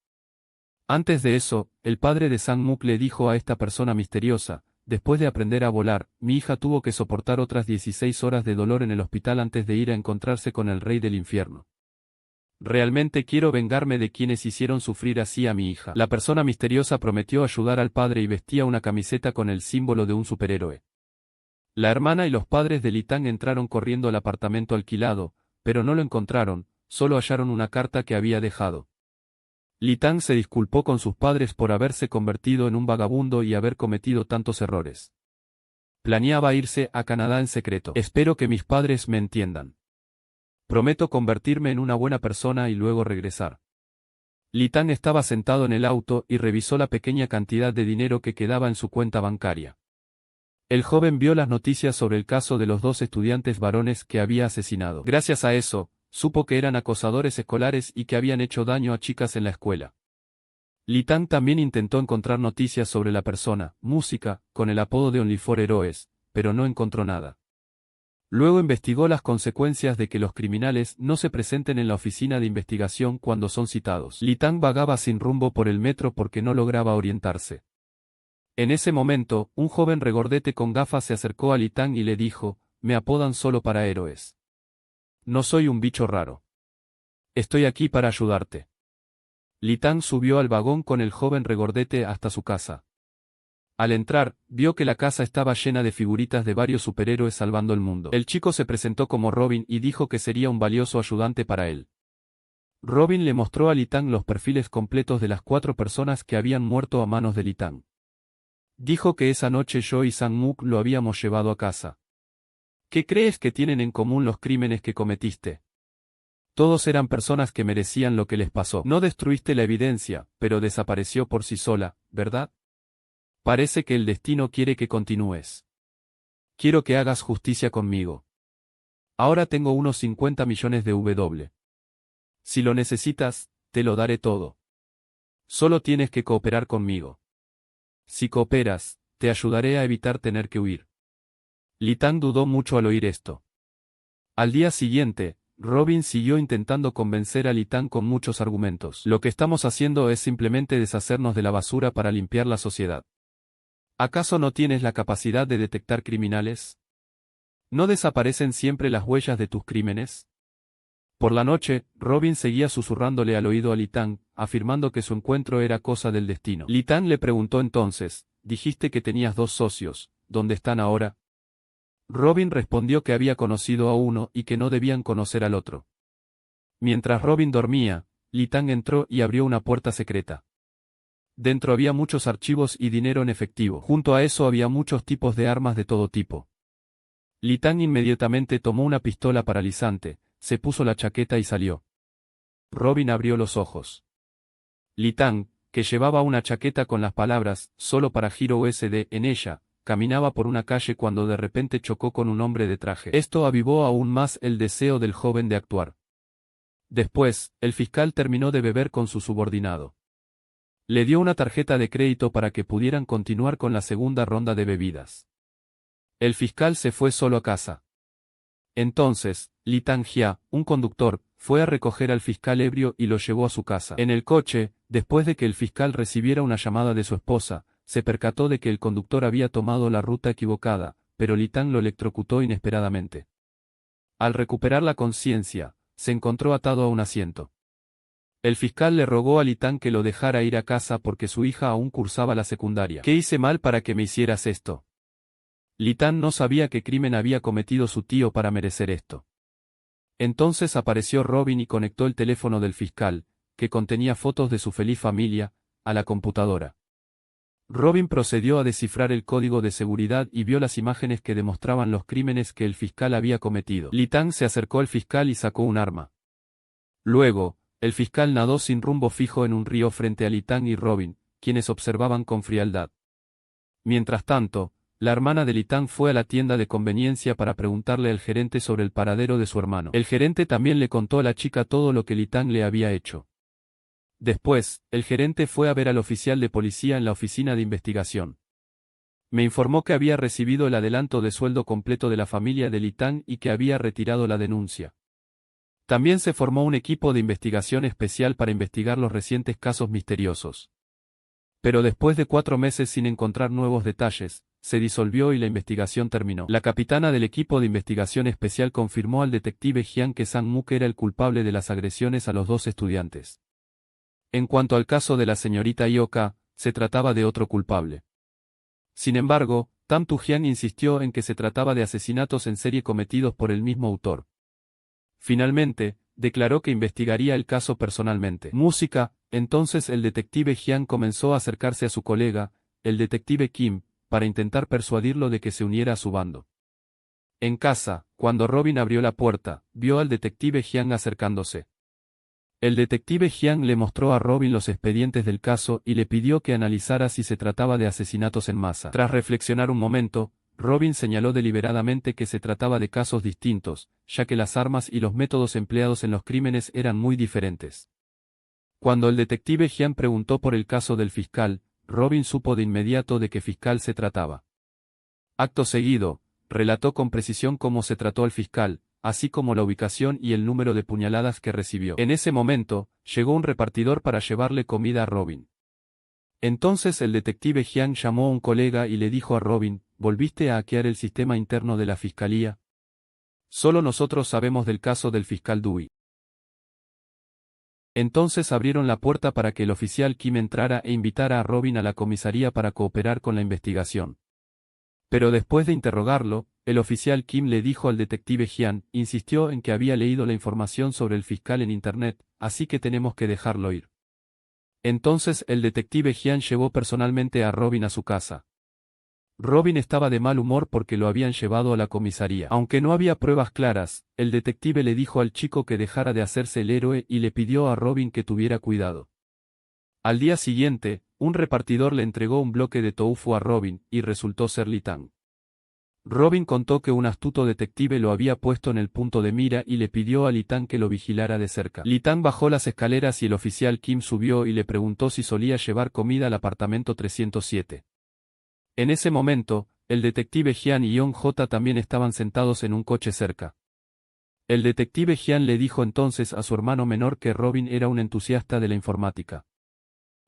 Antes de eso, el padre de Sang-muk le dijo a esta persona misteriosa: después de aprender a volar, mi hija tuvo que soportar otras 16 horas de dolor en el hospital antes de ir a encontrarse con el rey del infierno. Realmente quiero vengarme de quienes hicieron sufrir así a mi hija. La persona misteriosa prometió ayudar al padre y vestía una camiseta con el símbolo de un superhéroe. La hermana y los padres de Litán entraron corriendo al apartamento alquilado, pero no lo encontraron, solo hallaron una carta que había dejado. Litán se disculpó con sus padres por haberse convertido en un vagabundo y haber cometido tantos errores. Planeaba irse a Canadá en secreto. Espero que mis padres me entiendan. Prometo convertirme en una buena persona y luego regresar. Litán estaba sentado en el auto y revisó la pequeña cantidad de dinero que quedaba en su cuenta bancaria. El joven vio las noticias sobre el caso de los 2 estudiantes varones que había asesinado. Gracias a eso, supo que eran acosadores escolares y que habían hecho daño a chicas en la escuela. Litán también intentó encontrar noticias sobre la persona, música, con el apodo de Only for Heroes, pero no encontró nada. Luego investigó las consecuencias de que los criminales no se presenten en la oficina de investigación cuando son citados. Litán vagaba sin rumbo por el metro porque no lograba orientarse. En ese momento, un joven regordete con gafas se acercó a Litán y le dijo, «Me apodan solo para héroes. No soy un bicho raro. Estoy aquí para ayudarte». Litán subió al vagón con el joven regordete hasta su casa. Al entrar, vio que la casa estaba llena de figuritas de varios superhéroes salvando el mundo. El chico se presentó como Robin y dijo que sería un valioso ayudante para él. Robin le mostró a Litán los perfiles completos de las 4 personas que habían muerto a manos de Litán. Dijo que esa noche yo y Sang-Mook lo habíamos llevado a casa. ¿Qué crees que tienen en común los crímenes que cometiste? Todos eran personas que merecían lo que les pasó. No destruiste la evidencia, pero desapareció por sí sola, ¿verdad? Parece que el destino quiere que continúes. Quiero que hagas justicia conmigo. Ahora tengo unos 50 millones de W. Si lo necesitas, te lo daré todo. Solo tienes que cooperar conmigo. Si cooperas, te ayudaré a evitar tener que huir. Litán dudó mucho al oír esto. Al día siguiente, Robin siguió intentando convencer a Litán con muchos argumentos. Lo que estamos haciendo es simplemente deshacernos de la basura para limpiar la sociedad. ¿Acaso no tienes la capacidad de detectar criminales? ¿No desaparecen siempre las huellas de tus crímenes? Por la noche, Robin seguía susurrándole al oído a Litán, afirmando que su encuentro era cosa del destino. Litán le preguntó entonces, dijiste que tenías 2 socios, ¿dónde están ahora? Robin respondió que había conocido a uno y que no debían conocer al otro. Mientras Robin dormía, Litán entró y abrió una puerta secreta. Dentro había muchos archivos y dinero en efectivo. Junto a eso había muchos tipos de armas de todo tipo. Litán inmediatamente tomó una pistola paralizante, se puso la chaqueta y salió. Robin abrió los ojos. Litán, que llevaba una chaqueta con las palabras, solo para Hero USD en ella, caminaba por una calle cuando de repente chocó con un hombre de traje. Esto avivó aún más el deseo del joven de actuar. Después, el fiscal terminó de beber con su subordinado. Le dio una tarjeta de crédito para que pudieran continuar con la segunda ronda de bebidas. El fiscal se fue solo a casa. Entonces, Litán Jia, un conductor, fue a recoger al fiscal ebrio y lo llevó a su casa. En el coche, después de que el fiscal recibiera una llamada de su esposa, se percató de que el conductor había tomado la ruta equivocada, pero Litán lo electrocutó inesperadamente. Al recuperar la conciencia, se encontró atado a un asiento. El fiscal le rogó a Litán que lo dejara ir a casa porque su hija aún cursaba la secundaria. ¿Qué hice mal para que me hicieras esto? Litán no sabía qué crimen había cometido su tío para merecer esto. Entonces apareció Robin y conectó el teléfono del fiscal, que contenía fotos de su feliz familia, a la computadora. Robin procedió a descifrar el código de seguridad y vio las imágenes que demostraban los crímenes que el fiscal había cometido. Litán se acercó al fiscal y sacó un arma. Luego, el fiscal nadó sin rumbo fijo en un río frente a Litán y Robin, quienes observaban con frialdad. Mientras tanto, la hermana de Litán fue a la tienda de conveniencia para preguntarle al gerente sobre el paradero de su hermano. El gerente también le contó a la chica todo lo que Litán le había hecho. Después, el gerente fue a ver al oficial de policía en la oficina de investigación. Me informó que había recibido el adelanto de sueldo completo de la familia de Litán y que había retirado la denuncia. También se formó un equipo de investigación especial para investigar los recientes casos misteriosos. Pero después de 4 meses sin encontrar nuevos detalles, se disolvió y la investigación terminó. La capitana del equipo de investigación especial confirmó al detective Jiang que Sang-mook era el culpable de las agresiones a los dos estudiantes. En cuanto al caso de la señorita Ioka, se trataba de otro culpable. Sin embargo, Tam Tu-hyan insistió en que se trataba de asesinatos en serie cometidos por el mismo autor. Finalmente, declaró que investigaría el caso personalmente. Música. Entonces el detective Jiang comenzó a acercarse a su colega, el detective Kim, para intentar persuadirlo de que se uniera a su bando. En casa, cuando Robin abrió la puerta, vio al detective Jiang acercándose. El detective Jiang le mostró a Robin los expedientes del caso y le pidió que analizara si se trataba de asesinatos en masa. Tras reflexionar un momento, Robin señaló deliberadamente que se trataba de casos distintos, ya que las armas y los métodos empleados en los crímenes eran muy diferentes. Cuando el detective Jiang preguntó por el caso del fiscal, Robin supo de inmediato de qué fiscal se trataba. Acto seguido, relató con precisión cómo se trató al fiscal, así como la ubicación y el número de puñaladas que recibió. En ese momento, llegó un repartidor para llevarle comida a Robin. Entonces el detective Jiang llamó a un colega y le dijo a Robin, ¿volviste a hackear el sistema interno de la fiscalía? Solo nosotros sabemos del caso del fiscal Dewey. Entonces abrieron la puerta para que el oficial Kim entrara e invitara a Robin a la comisaría para cooperar con la investigación. Pero después de interrogarlo, el oficial Kim le dijo al detective Jiang, insistió en que había leído la información sobre el fiscal en internet, así que tenemos que dejarlo ir. Entonces el detective Jiang llevó personalmente a Robin a su casa. Robin estaba de mal humor porque lo habían llevado a la comisaría. Aunque no había pruebas claras, el detective le dijo al chico que dejara de hacerse el héroe y le pidió a Robin que tuviera cuidado. Al día siguiente, un repartidor le entregó un bloque de tofu a Robin, y resultó ser Lee Tang. Robin contó que un astuto detective lo había puesto en el punto de mira y le pidió a Lee Tang que lo vigilara de cerca. Lee Tang bajó las escaleras y el oficial Kim subió y le preguntó si solía llevar comida al apartamento 307. En ese momento, el detective Jiang y Young-J también estaban sentados en un coche cerca. El detective Jiang le dijo entonces a su hermano menor que Robin era un entusiasta de la informática.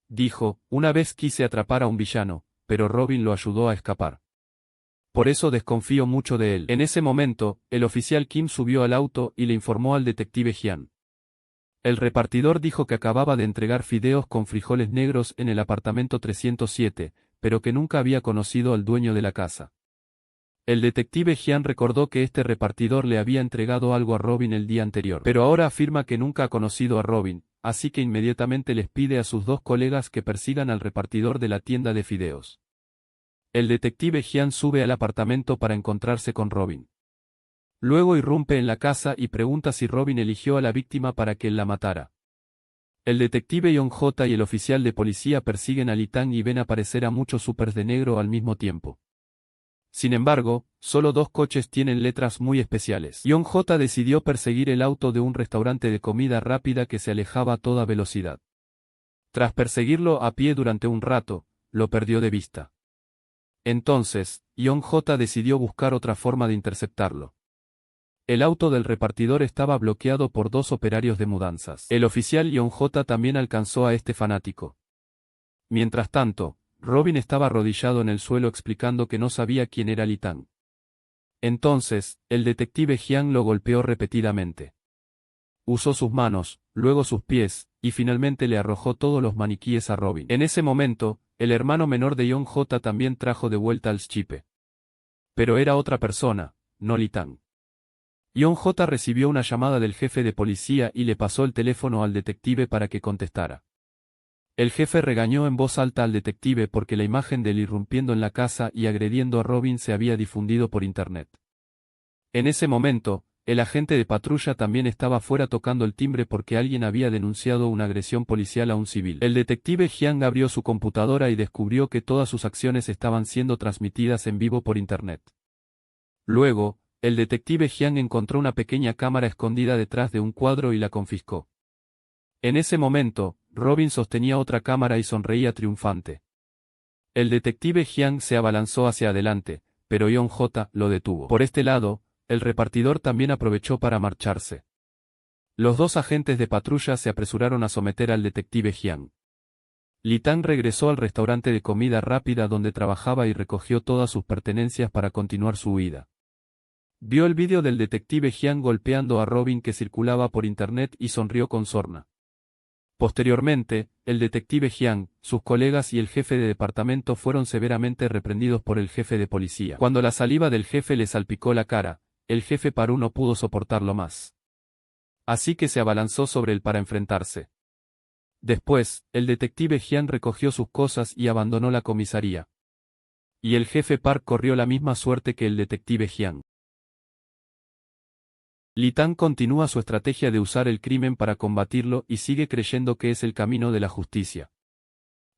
Dijo, una vez quise atrapar a un villano, pero Robin lo ayudó a escapar. Por eso desconfío mucho de él. En ese momento, el oficial Kim subió al auto y le informó al detective Jiang. El repartidor dijo que acababa de entregar fideos con frijoles negros en el apartamento 307, pero que nunca había conocido al dueño de la casa. El detective Jiang recordó que este repartidor le había entregado algo a Robin el día anterior, pero ahora afirma que nunca ha conocido a Robin, así que inmediatamente les pide a sus dos colegas que persigan al repartidor de la tienda de fideos. El detective Jiang sube al apartamento para encontrarse con Robin. Luego irrumpe en la casa y pregunta si Robin eligió a la víctima para que él la matara. El detective Young-J y el oficial de policía persiguen a Lee Tang y ven aparecer a muchos supers de negro al mismo tiempo. Sin embargo, solo dos coches tienen letras muy especiales. Young-J decidió perseguir el auto de un restaurante de comida rápida que se alejaba a toda velocidad. Tras perseguirlo a pie durante un rato, lo perdió de vista. Entonces, Young-J decidió buscar otra forma de interceptarlo. El auto del repartidor estaba bloqueado por dos operarios de mudanzas. El oficial Young-J también alcanzó a este fanático. Mientras tanto, Robin estaba arrodillado en el suelo explicando que no sabía quién era Lee Tang. Entonces, el detective Jiang lo golpeó repetidamente. Usó sus manos, luego sus pies, y finalmente le arrojó todos los maniquíes a Robin. En ese momento, el hermano menor de Young-J también trajo de vuelta al chipe. Pero era otra persona, no Lee Tang. Young-J recibió una llamada del jefe de policía y le pasó el teléfono al detective para que contestara. El jefe regañó en voz alta al detective porque la imagen de él irrumpiendo en la casa y agrediendo a Robin se había difundido por internet. En ese momento, el agente de patrulla también estaba fuera tocando el timbre porque alguien había denunciado una agresión policial a un civil. El detective Jiang abrió su computadora y descubrió que todas sus acciones estaban siendo transmitidas en vivo por internet. Luego, el detective Jiang encontró una pequeña cámara escondida detrás de un cuadro y la confiscó. En ese momento, Robin sostenía otra cámara y sonreía triunfante. El detective Jiang se abalanzó hacia adelante, pero Young-J lo detuvo. Por este lado, el repartidor también aprovechó para marcharse. Los dos agentes de patrulla se apresuraron a someter al detective Jiang. Li Tang regresó al restaurante de comida rápida donde trabajaba y recogió todas sus pertenencias para continuar su huida. Vio el vídeo del detective Jiang golpeando a Robin que circulaba por internet y sonrió con sorna. Posteriormente, el detective Jiang, sus colegas y el jefe de departamento fueron severamente reprendidos por el jefe de policía. Cuando la saliva del jefe le salpicó la cara, el jefe Parú no pudo soportarlo más. Así que se abalanzó sobre él para enfrentarse. Después, el detective Jiang recogió sus cosas y abandonó la comisaría. Y el jefe Park corrió la misma suerte que el detective Jiang. Li Tang continúa su estrategia de usar el crimen para combatirlo y sigue creyendo que es el camino de la justicia.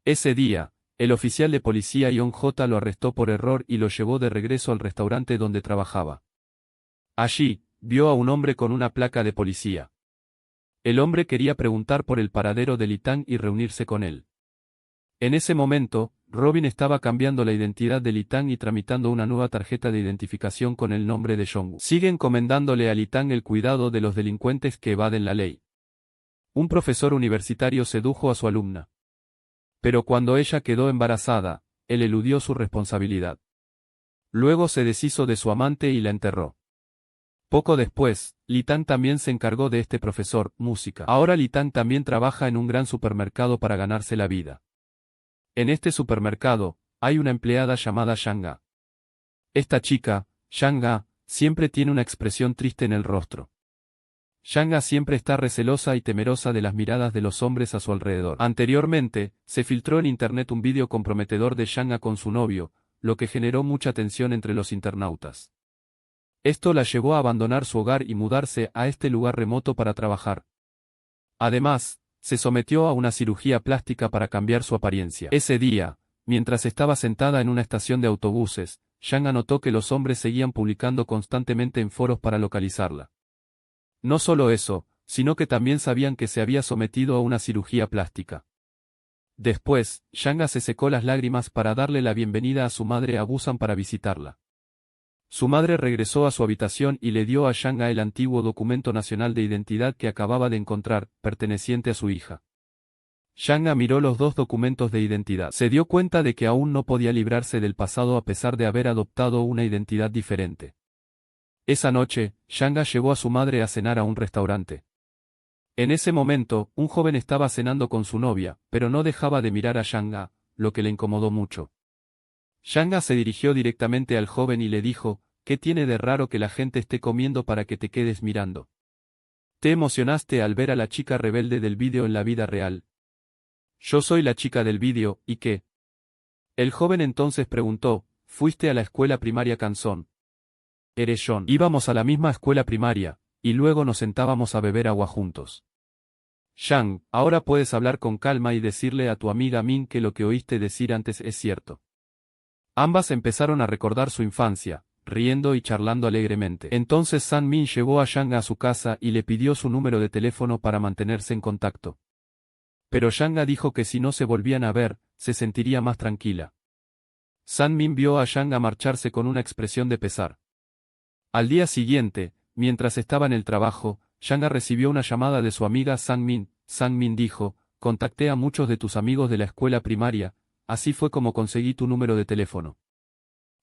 Ese día, el oficial de policía Yon J lo arrestó por error y lo llevó de regreso al restaurante donde trabajaba. Allí, vio a un hombre con una placa de policía. El hombre quería preguntar por el paradero de Li Tang y reunirse con él. En ese momento, Robin estaba cambiando la identidad de Li Tang y tramitando una nueva tarjeta de identificación con el nombre de Jong-woo. Sigue encomendándole a Li Tang el cuidado de los delincuentes que evaden la ley. Un profesor universitario sedujo a su alumna. Pero cuando ella quedó embarazada, él eludió su responsabilidad. Luego se deshizo de su amante y la enterró. Poco después, Li Tang también se encargó de este profesor, música. Ahora Li Tang también trabaja en un gran supermercado para ganarse la vida. En este supermercado, hay una empleada llamada Shanga. Esta chica, Shanga, siempre tiene una expresión triste en el rostro. Shanga siempre está recelosa y temerosa de las miradas de los hombres a su alrededor. Anteriormente, se filtró en internet un vídeo comprometedor de Shanga con su novio, lo que generó mucha tensión entre los internautas. Esto la llevó a abandonar su hogar y mudarse a este lugar remoto para trabajar. Además, se sometió a una cirugía plástica para cambiar su apariencia. Ese día, mientras estaba sentada en una estación de autobuses, Shanga notó que los hombres seguían publicando constantemente en foros para localizarla. No solo eso, sino que también sabían que se había sometido a una cirugía plástica. Después, Shanga se secó las lágrimas para darle la bienvenida a su madre a Busan para visitarla. Su madre regresó a su habitación y le dio a Shanga el antiguo documento nacional de identidad que acababa de encontrar, perteneciente a su hija. Shanga miró los dos documentos de identidad. Se dio cuenta de que aún no podía librarse del pasado a pesar de haber adoptado una identidad diferente. Esa noche, Shanga llevó a su madre a cenar a un restaurante. En ese momento, un joven estaba cenando con su novia, pero no dejaba de mirar a Shanga, lo que le incomodó mucho. Shanga se dirigió directamente al joven y le dijo, ¿qué tiene de raro que la gente esté comiendo para que te quedes mirando? Te emocionaste al ver a la chica rebelde del vídeo en la vida real. Yo soy la chica del vídeo, ¿y qué? El joven entonces preguntó, ¿fuiste a la escuela primaria Canzón? Eres John. Íbamos a la misma escuela primaria, y luego nos sentábamos a beber agua juntos. Shang, ahora puedes hablar con calma y decirle a tu amiga Min que lo que oíste decir antes es cierto. Ambas empezaron a recordar su infancia, riendo y charlando alegremente. Entonces San Min llevó a Shang a su casa y le pidió su número de teléfono para mantenerse en contacto. Pero Shanga dijo que si no se volvían a ver, se sentiría más tranquila. San Min vio a Shanga marcharse con una expresión de pesar. Al día siguiente, mientras estaba en el trabajo, Shanga recibió una llamada de su amiga San Min. San Min dijo, contacté a muchos de tus amigos de la escuela primaria, así fue como conseguí tu número de teléfono.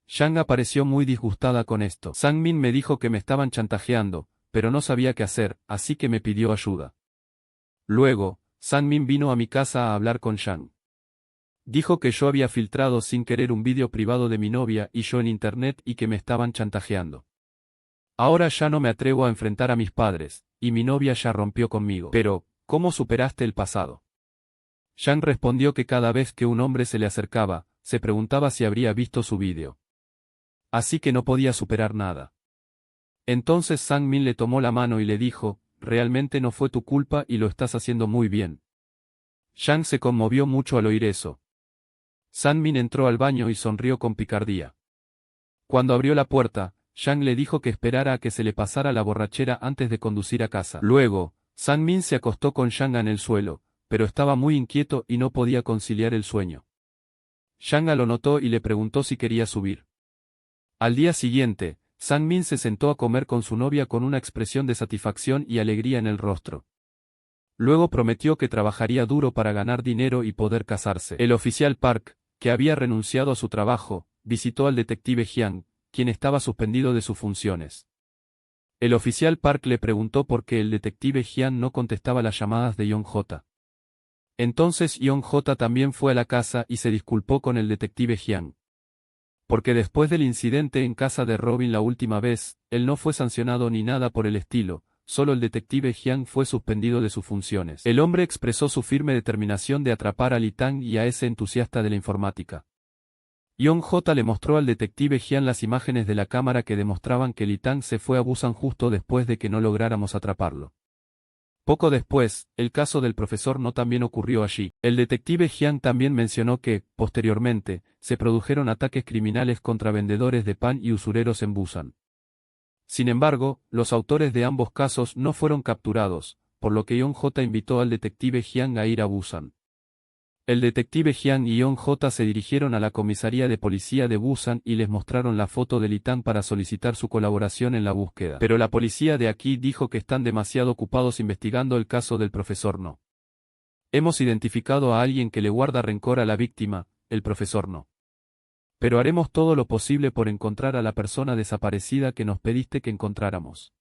Shanga pareció muy disgustada con esto. San Min me dijo que me estaban chantajeando, pero no sabía qué hacer, así que me pidió ayuda. Luego, San Min vino a mi casa a hablar con Shang. Dijo que yo había filtrado sin querer un vídeo privado de mi novia y yo en internet y que me estaban chantajeando. Ahora ya no me atrevo a enfrentar a mis padres, y mi novia ya rompió conmigo. Pero, ¿cómo superaste el pasado? Shang respondió que cada vez que un hombre se le acercaba, se preguntaba si habría visto su vídeo. Así que no podía superar nada. Entonces Sang Min le tomó la mano y le dijo, realmente no fue tu culpa y lo estás haciendo muy bien. Shang se conmovió mucho al oír eso. Sang Min entró al baño y sonrió con picardía. Cuando abrió la puerta, Shang le dijo que esperara a que se le pasara la borrachera antes de conducir a casa. Luego, Sang Min se acostó con Shanga en el suelo, pero estaba muy inquieto y no podía conciliar el sueño. Shanga lo notó y le preguntó si quería subir. Al día siguiente, Sang Min se sentó a comer con su novia con una expresión de satisfacción y alegría en el rostro. Luego prometió que trabajaría duro para ganar dinero y poder casarse. El oficial Park, que había renunciado a su trabajo, visitó al detective Hyang, quien estaba suspendido de sus funciones. El oficial Park le preguntó por qué el detective Hyang no contestaba las llamadas de Young-J. Entonces Young-J también fue a la casa y se disculpó con el detective Hyang. Porque después del incidente en casa de Robin la última vez, él no fue sancionado ni nada por el estilo, solo el detective Hyang fue suspendido de sus funciones. El hombre expresó su firme determinación de atrapar a Lee Tang y a ese entusiasta de la informática. Young-J le mostró al detective Hyang las imágenes de la cámara que demostraban que Lee Tang se fue a Busan justo después de que no lográramos atraparlo. Poco después, el caso del profesor No también ocurrió allí. El detective Hyang también mencionó que, posteriormente, se produjeron ataques criminales contra vendedores de pan y usureros en Busan. Sin embargo, los autores de ambos casos no fueron capturados, por lo que Young-J invitó al detective Hyang a ir a Busan. El detective Hyang y Young-J se dirigieron a la comisaría de policía de Busan y les mostraron la foto de Lee Tang para solicitar su colaboración en la búsqueda. Pero la policía de aquí dijo que están demasiado ocupados investigando el caso del profesor No. Hemos identificado a alguien que le guarda rencor a la víctima, el profesor No. Pero haremos todo lo posible por encontrar a la persona desaparecida que nos pediste que encontráramos.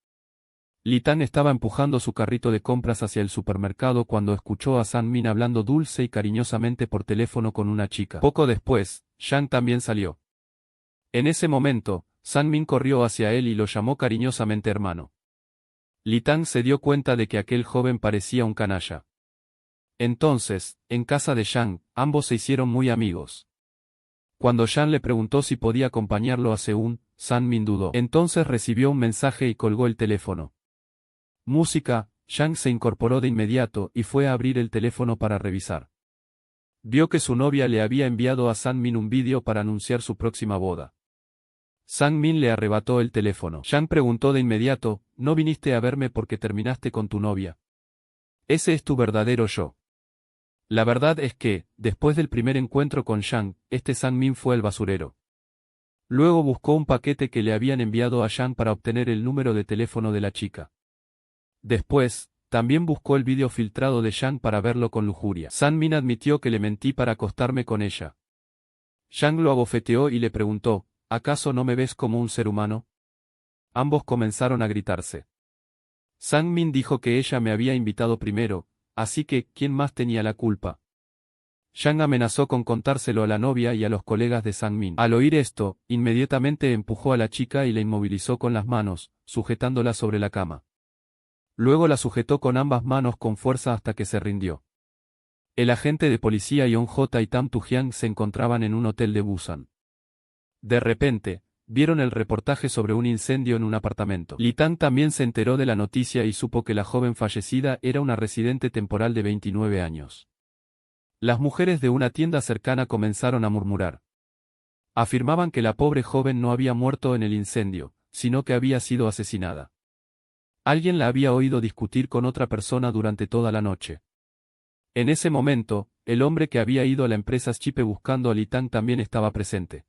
Lee Tang estaba empujando su carrito de compras hacia el supermercado cuando escuchó a Sang-min hablando dulce y cariñosamente por teléfono con una chica. Poco después, Shang también salió. En ese momento, Sang-min corrió hacia él y lo llamó cariñosamente hermano. Lee Tang se dio cuenta de que aquel joven parecía un canalla. Entonces, en casa de Shang, ambos se hicieron muy amigos. Cuando Shang le preguntó si podía acompañarlo a Seúl, Sang-min dudó. Entonces recibió un mensaje y colgó el teléfono. Música, Shang se incorporó de inmediato y fue a abrir el teléfono para revisar. Vio que su novia le había enviado a Sang-min un vídeo para anunciar su próxima boda. Sang-min le arrebató el teléfono. Shang preguntó de inmediato, ¿no viniste a verme porque terminaste con tu novia? ¿Ese es tu verdadero yo? La verdad es que, después del primer encuentro con Shang, Sang-min fue el basurero. Luego buscó un paquete que le habían enviado a Shang para obtener el número de teléfono de la chica. Después, también buscó el vídeo filtrado de Shang para verlo con lujuria. Sang-min admitió que le mentí para acostarme con ella. Shang lo abofeteó y le preguntó, ¿acaso no me ves como un ser humano? Ambos comenzaron a gritarse. Sang-min dijo que ella me había invitado primero, así que, ¿quién más tenía la culpa? Shang amenazó con contárselo a la novia y a los colegas de Sang-min. Al oír esto, inmediatamente empujó a la chica y la inmovilizó con las manos, sujetándola sobre la cama. Luego la sujetó con ambas manos con fuerza hasta que se rindió. El agente de policía Young-J y Tam Tu-hyang se encontraban en un hotel de Busan. De repente, vieron el reportaje sobre un incendio en un apartamento. Lee Tang también se enteró de la noticia y supo que la joven fallecida era una residente temporal de 29 años. Las mujeres de una tienda cercana comenzaron a murmurar. Afirmaban que la pobre joven no había muerto en el incendio, sino que había sido asesinada. Alguien la había oído discutir con otra persona durante toda la noche. En ese momento, el hombre que había ido a la empresa Schipe buscando a Lee Tang también estaba presente.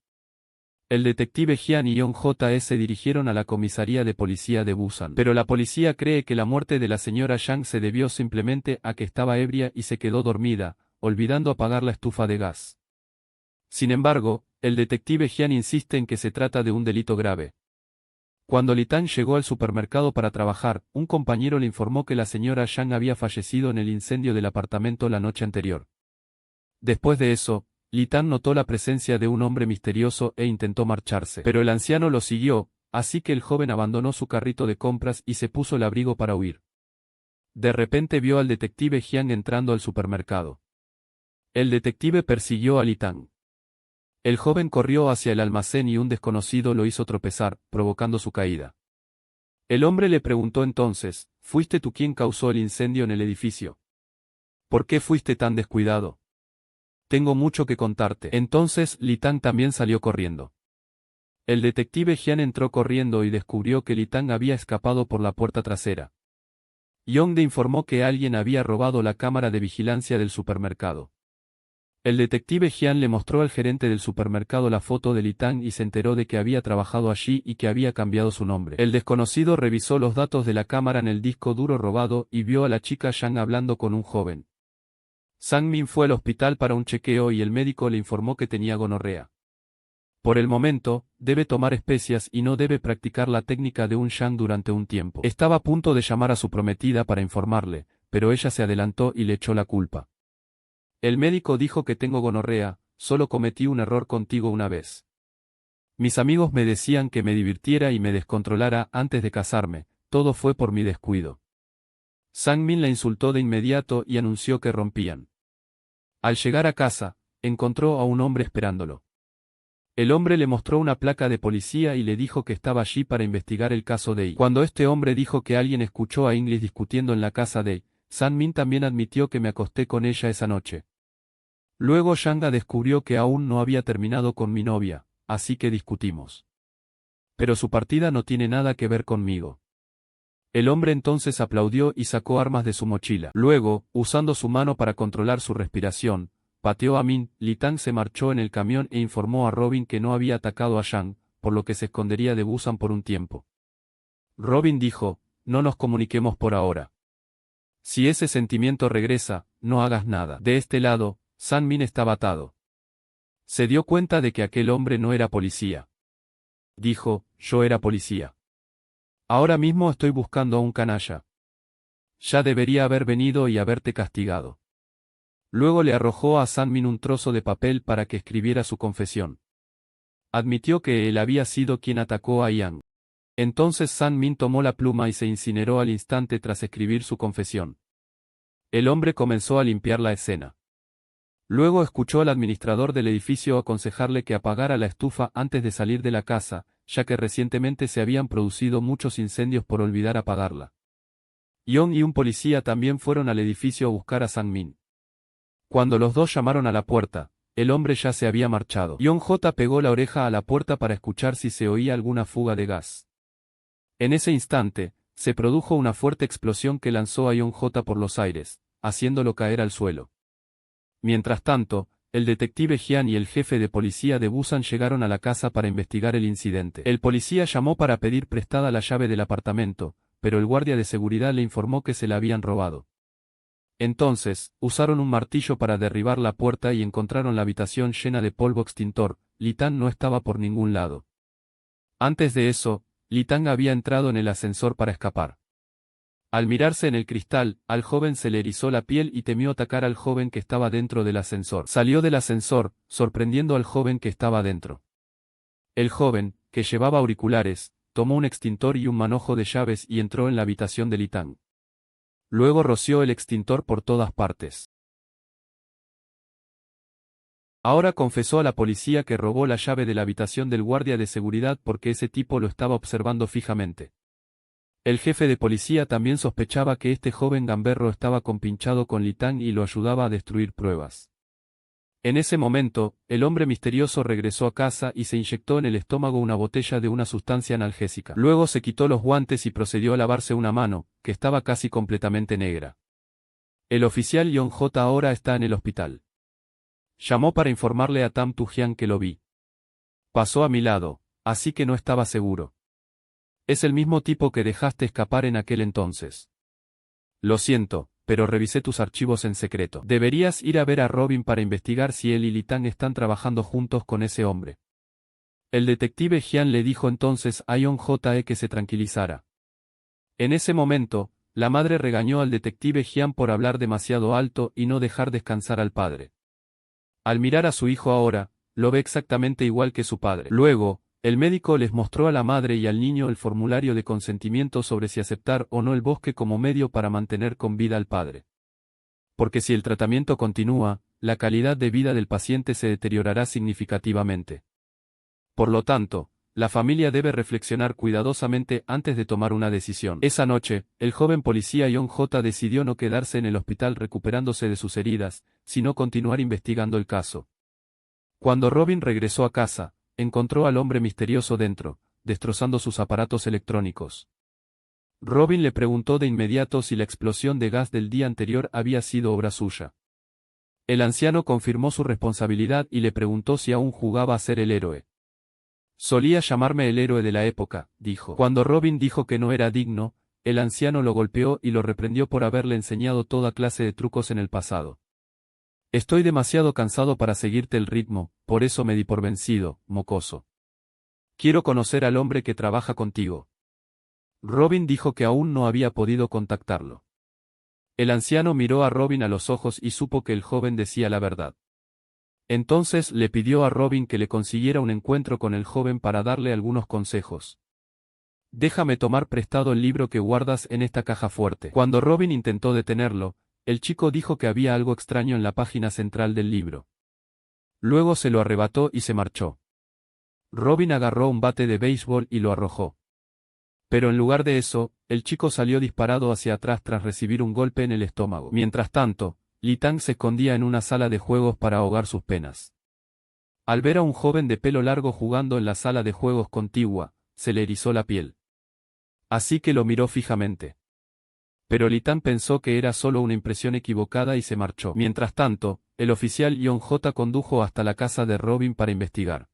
El detective Hyang y Young-J se dirigieron a la comisaría de policía de Busan. Pero la policía cree que la muerte de la señora Shang se debió simplemente a que estaba ebria y se quedó dormida, olvidando apagar la estufa de gas. Sin embargo, el detective Hyang insiste en que se trata de un delito grave. Cuando Lee Tang llegó al supermercado para trabajar, un compañero le informó que la señora Shang había fallecido en el incendio del apartamento la noche anterior. Después de eso, Lee Tang notó la presencia de un hombre misterioso e intentó marcharse. Pero el anciano lo siguió, así que el joven abandonó su carrito de compras y se puso el abrigo para huir. De repente vio al detective Hyang entrando al supermercado. El detective persiguió a Lee Tang. El joven corrió hacia el almacén y un desconocido lo hizo tropezar, provocando su caída. El hombre le preguntó entonces, ¿fuiste tú quien causó el incendio en el edificio? ¿Por qué fuiste tan descuidado? Tengo mucho que contarte. Entonces Lee Tang también salió corriendo. El detective Hyang entró corriendo y descubrió que Lee Tang había escapado por la puerta trasera. Yongde informó que alguien había robado la cámara de vigilancia del supermercado. El detective Jian le mostró al gerente del supermercado la foto de Li Tang y se enteró de que había trabajado allí y que había cambiado su nombre. El desconocido revisó los datos de la cámara en el disco duro robado y vio a la chica Zhang hablando con un joven. Sang Min fue al hospital para un chequeo y el médico le informó que tenía gonorrea. Por el momento, debe tomar especias y no debe practicar la técnica de un Shang durante un tiempo. Estaba a punto de llamar a su prometida para informarle, pero ella se adelantó y le echó la culpa. El médico dijo que tengo gonorrea, solo cometí un error contigo una vez. Mis amigos me decían que me divirtiera y me descontrolara antes de casarme, todo fue por mi descuido. Sang Min la insultó de inmediato y anunció que rompían. Al llegar a casa, encontró a un hombre esperándolo. El hombre le mostró una placa de policía y le dijo que estaba allí para investigar el caso de Yi. Cuando este hombre dijo que alguien escuchó a Inglis discutiendo en la casa de Yi, Sang Min también admitió que me acosté con ella esa noche. Luego Shanga descubrió que aún no había terminado con mi novia, así que discutimos. Pero su partida no tiene nada que ver conmigo. El hombre entonces aplaudió y sacó armas de su mochila. Luego, usando su mano para controlar su respiración, pateó a Min. Li Tang se marchó en el camión e informó a Robin que no había atacado a Shang, por lo que se escondería de Busan por un tiempo. Robin dijo, no nos comuniquemos por ahora. Si ese sentimiento regresa, no hagas nada. De este lado, Sang Min estaba atado. Se dio cuenta de que aquel hombre no era policía. Dijo, yo era policía. Ahora mismo estoy buscando a un canalla. Ya debería haber venido y haberte castigado. Luego le arrojó a Sang Min un trozo de papel para que escribiera su confesión. Admitió que él había sido quien atacó a Yang. Entonces Sang Min tomó la pluma y se incineró al instante tras escribir su confesión. El hombre comenzó a limpiar la escena. Luego escuchó al administrador del edificio aconsejarle que apagara la estufa antes de salir de la casa, ya que recientemente se habían producido muchos incendios por olvidar apagarla. Yong y un policía también fueron al edificio a buscar a Sang Min. Cuando los dos llamaron a la puerta, el hombre ya se había marchado. Yong J pegó la oreja a la puerta para escuchar si se oía alguna fuga de gas. En ese instante, se produjo una fuerte explosión que lanzó a Yong J por los aires, haciéndolo caer al suelo. Mientras tanto, el detective Jian y el jefe de policía de Busan llegaron a la casa para investigar el incidente. El policía llamó para pedir prestada la llave del apartamento, pero el guardia de seguridad le informó que se la habían robado. Entonces, usaron un martillo para derribar la puerta y encontraron la habitación llena de polvo extintor. Li Tang no estaba por ningún lado. Antes de eso, Li Tang había entrado en el ascensor para escapar. Al mirarse en el cristal, al joven se le erizó la piel y temió atacar al joven que estaba dentro del ascensor. Salió del ascensor, sorprendiendo al joven que estaba dentro. El joven, que llevaba auriculares, tomó un extintor y un manojo de llaves y entró en la habitación de Li Tang. Luego roció el extintor por todas partes. Ahora confesó a la policía que robó la llave de la habitación del guardia de seguridad porque ese tipo lo estaba observando fijamente. El jefe de policía también sospechaba que este joven gamberro estaba compinchado con Li Tang y lo ayudaba a destruir pruebas. En ese momento, el hombre misterioso regresó a casa y se inyectó en el estómago una botella de una sustancia analgésica. Luego se quitó los guantes y procedió a lavarse una mano, que estaba casi completamente negra. El oficial Yong J ahora está en el hospital. Llamó para informarle a Tam Tu-Jian que lo vi. Pasó a mi lado, así que no estaba seguro. Es el mismo tipo que dejaste escapar en aquel entonces. Lo siento, pero revisé tus archivos en secreto. Deberías ir a ver a Robin para investigar si él y Li Tang están trabajando juntos con ese hombre. El detective Jian le dijo entonces a Yong J que se tranquilizara. En ese momento, la madre regañó al detective Jian por hablar demasiado alto y no dejar descansar al padre. Al mirar a su hijo ahora, lo ve exactamente igual que su padre. Luego, el médico les mostró a la madre y al niño el formulario de consentimiento sobre si aceptar o no el bosque como medio para mantener con vida al padre. Porque si el tratamiento continúa, la calidad de vida del paciente se deteriorará significativamente. Por lo tanto, la familia debe reflexionar cuidadosamente antes de tomar una decisión. Esa noche, el joven policía Yong J decidió no quedarse en el hospital recuperándose de sus heridas, sino continuar investigando el caso. Cuando Robin regresó a casa, encontró al hombre misterioso dentro, destrozando sus aparatos electrónicos. Robin le preguntó de inmediato si la explosión de gas del día anterior había sido obra suya. El anciano confirmó su responsabilidad y le preguntó si aún jugaba a ser el héroe. Solía llamarme el héroe de la época, dijo. Cuando Robin dijo que no era digno, el anciano lo golpeó y lo reprendió por haberle enseñado toda clase de trucos en el pasado. Estoy demasiado cansado para seguirte el ritmo, por eso me di por vencido, mocoso. Quiero conocer al hombre que trabaja contigo. Robin dijo que aún no había podido contactarlo. El anciano miró a Robin a los ojos y supo que el joven decía la verdad. Entonces le pidió a Robin que le consiguiera un encuentro con el joven para darle algunos consejos. Déjame tomar prestado el libro que guardas en esta caja fuerte. Cuando Robin intentó detenerlo, el chico dijo que había algo extraño en la página central del libro. Luego se lo arrebató y se marchó. Robin agarró un bate de béisbol y lo arrojó. Pero en lugar de eso, el chico salió disparado hacia atrás tras recibir un golpe en el estómago. Mientras tanto, Li Tang se escondía en una sala de juegos para ahogar sus penas. Al ver a un joven de pelo largo jugando en la sala de juegos contigua, se le erizó la piel. Así que lo miró fijamente. Pero Li Tang pensó que era solo una impresión equivocada y se marchó. Mientras tanto, el oficial Yon J condujo hasta la casa de Robin para investigar.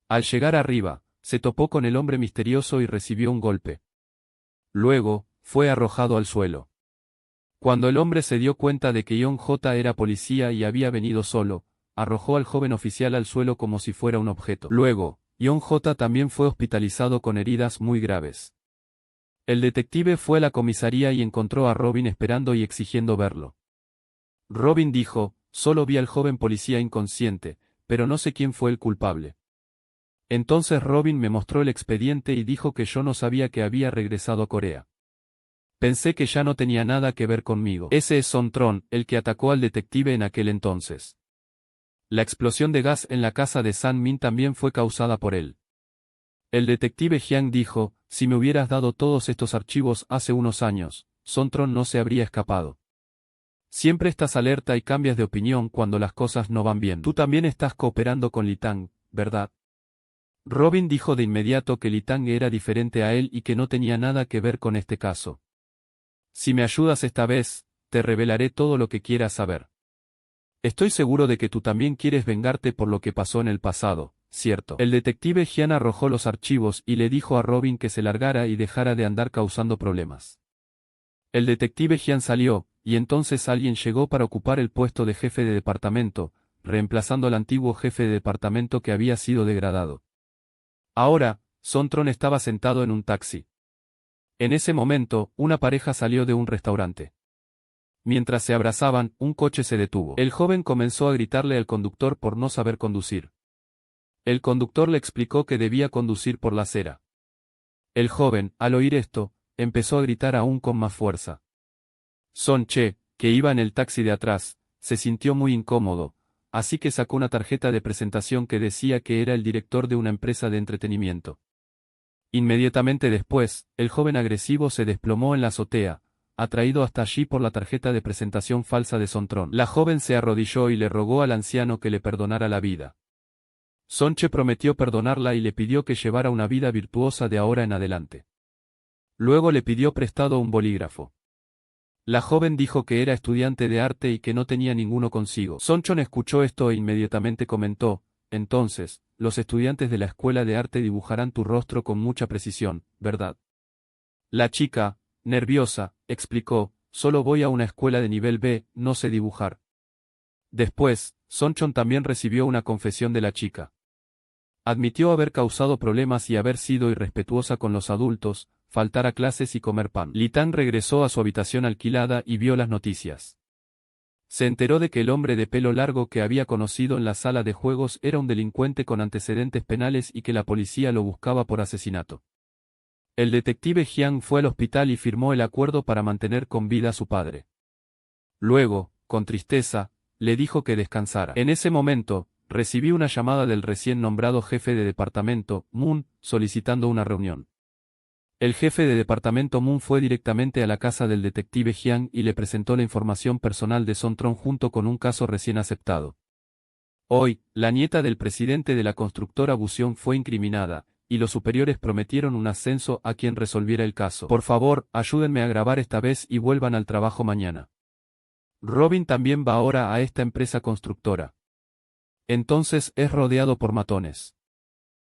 Al llegar arriba, se topó con el hombre misterioso y recibió un golpe. Luego, fue arrojado al suelo. Cuando el hombre se dio cuenta de que Yon J era policía y había venido solo, arrojó al joven oficial al suelo como si fuera un objeto. Luego, Yon J también fue hospitalizado con heridas muy graves. El detective fue a la comisaría y encontró a Robin esperando y exigiendo verlo. Robin dijo, solo vi al joven policía inconsciente, pero no sé quién fue el culpable. Entonces Robin me mostró el expediente y dijo que yo no sabía que había regresado a Corea. Pensé que ya no tenía nada que ver conmigo. Ese es Son Tron, el que atacó al detective en aquel entonces. La explosión de gas en la casa de San Min también fue causada por él. El detective Jiang dijo, si me hubieras dado todos estos archivos hace unos años, Son Tron no se habría escapado. Siempre estás alerta y cambias de opinión cuando las cosas no van bien. Tú también estás cooperando con Li Tang, ¿verdad? Robin dijo de inmediato que Li Tang era diferente a él y que no tenía nada que ver con este caso. Si me ayudas esta vez, te revelaré todo lo que quieras saber. Estoy seguro de que tú también quieres vengarte por lo que pasó en el pasado, ¿cierto? El detective Jian arrojó los archivos y le dijo a Robin que se largara y dejara de andar causando problemas. El detective Jian salió, y entonces alguien llegó para ocupar el puesto de jefe de departamento, reemplazando al antiguo jefe de departamento que había sido degradado. Ahora, Son Tron estaba sentado en un taxi. En ese momento, una pareja salió de un restaurante. Mientras se abrazaban, un coche se detuvo. El joven comenzó a gritarle al conductor por no saber conducir. El conductor le explicó que debía conducir por la acera. El joven, al oír esto, empezó a gritar aún con más fuerza. Son Che, que iba en el taxi de atrás, se sintió muy incómodo, así que sacó una tarjeta de presentación que decía que era el director de una empresa de entretenimiento. Inmediatamente después, el joven agresivo se desplomó en la azotea, atraído hasta allí por la tarjeta de presentación falsa de Son Tron. La joven se arrodilló y le rogó al anciano que le perdonara la vida. Son Che prometió perdonarla y le pidió que llevara una vida virtuosa de ahora en adelante. Luego le pidió prestado un bolígrafo. La joven dijo que era estudiante de arte y que no tenía ninguno consigo. Son Chon escuchó esto e inmediatamente comentó, entonces, los estudiantes de la escuela de arte dibujarán tu rostro con mucha precisión, ¿verdad? La chica, nerviosa, explicó, solo voy a una escuela de nivel B, no sé dibujar. Después, Son Chon también recibió una confesión de la chica. Admitió haber causado problemas y haber sido irrespetuosa con los adultos, faltar a clases y comer pan. Li Tang regresó a su habitación alquilada y vio las noticias. Se enteró de que el hombre de pelo largo que había conocido en la sala de juegos era un delincuente con antecedentes penales y que la policía lo buscaba por asesinato. El detective Jiang fue al hospital y firmó el acuerdo para mantener con vida a su padre. Luego, con tristeza, le dijo que descansara. En ese momento, recibí una llamada del recién nombrado jefe de departamento, Moon, solicitando una reunión. El jefe de departamento Moon fue directamente a la casa del detective Jiang y le presentó la información personal de Son Tron junto con un caso recién aceptado. Hoy, la nieta del presidente de la constructora Busion fue incriminada, y los superiores prometieron un ascenso a quien resolviera el caso. Por favor, ayúdenme a grabar esta vez y vuelvan al trabajo mañana. Robin también va ahora a esta empresa constructora. Entonces es rodeado por matones.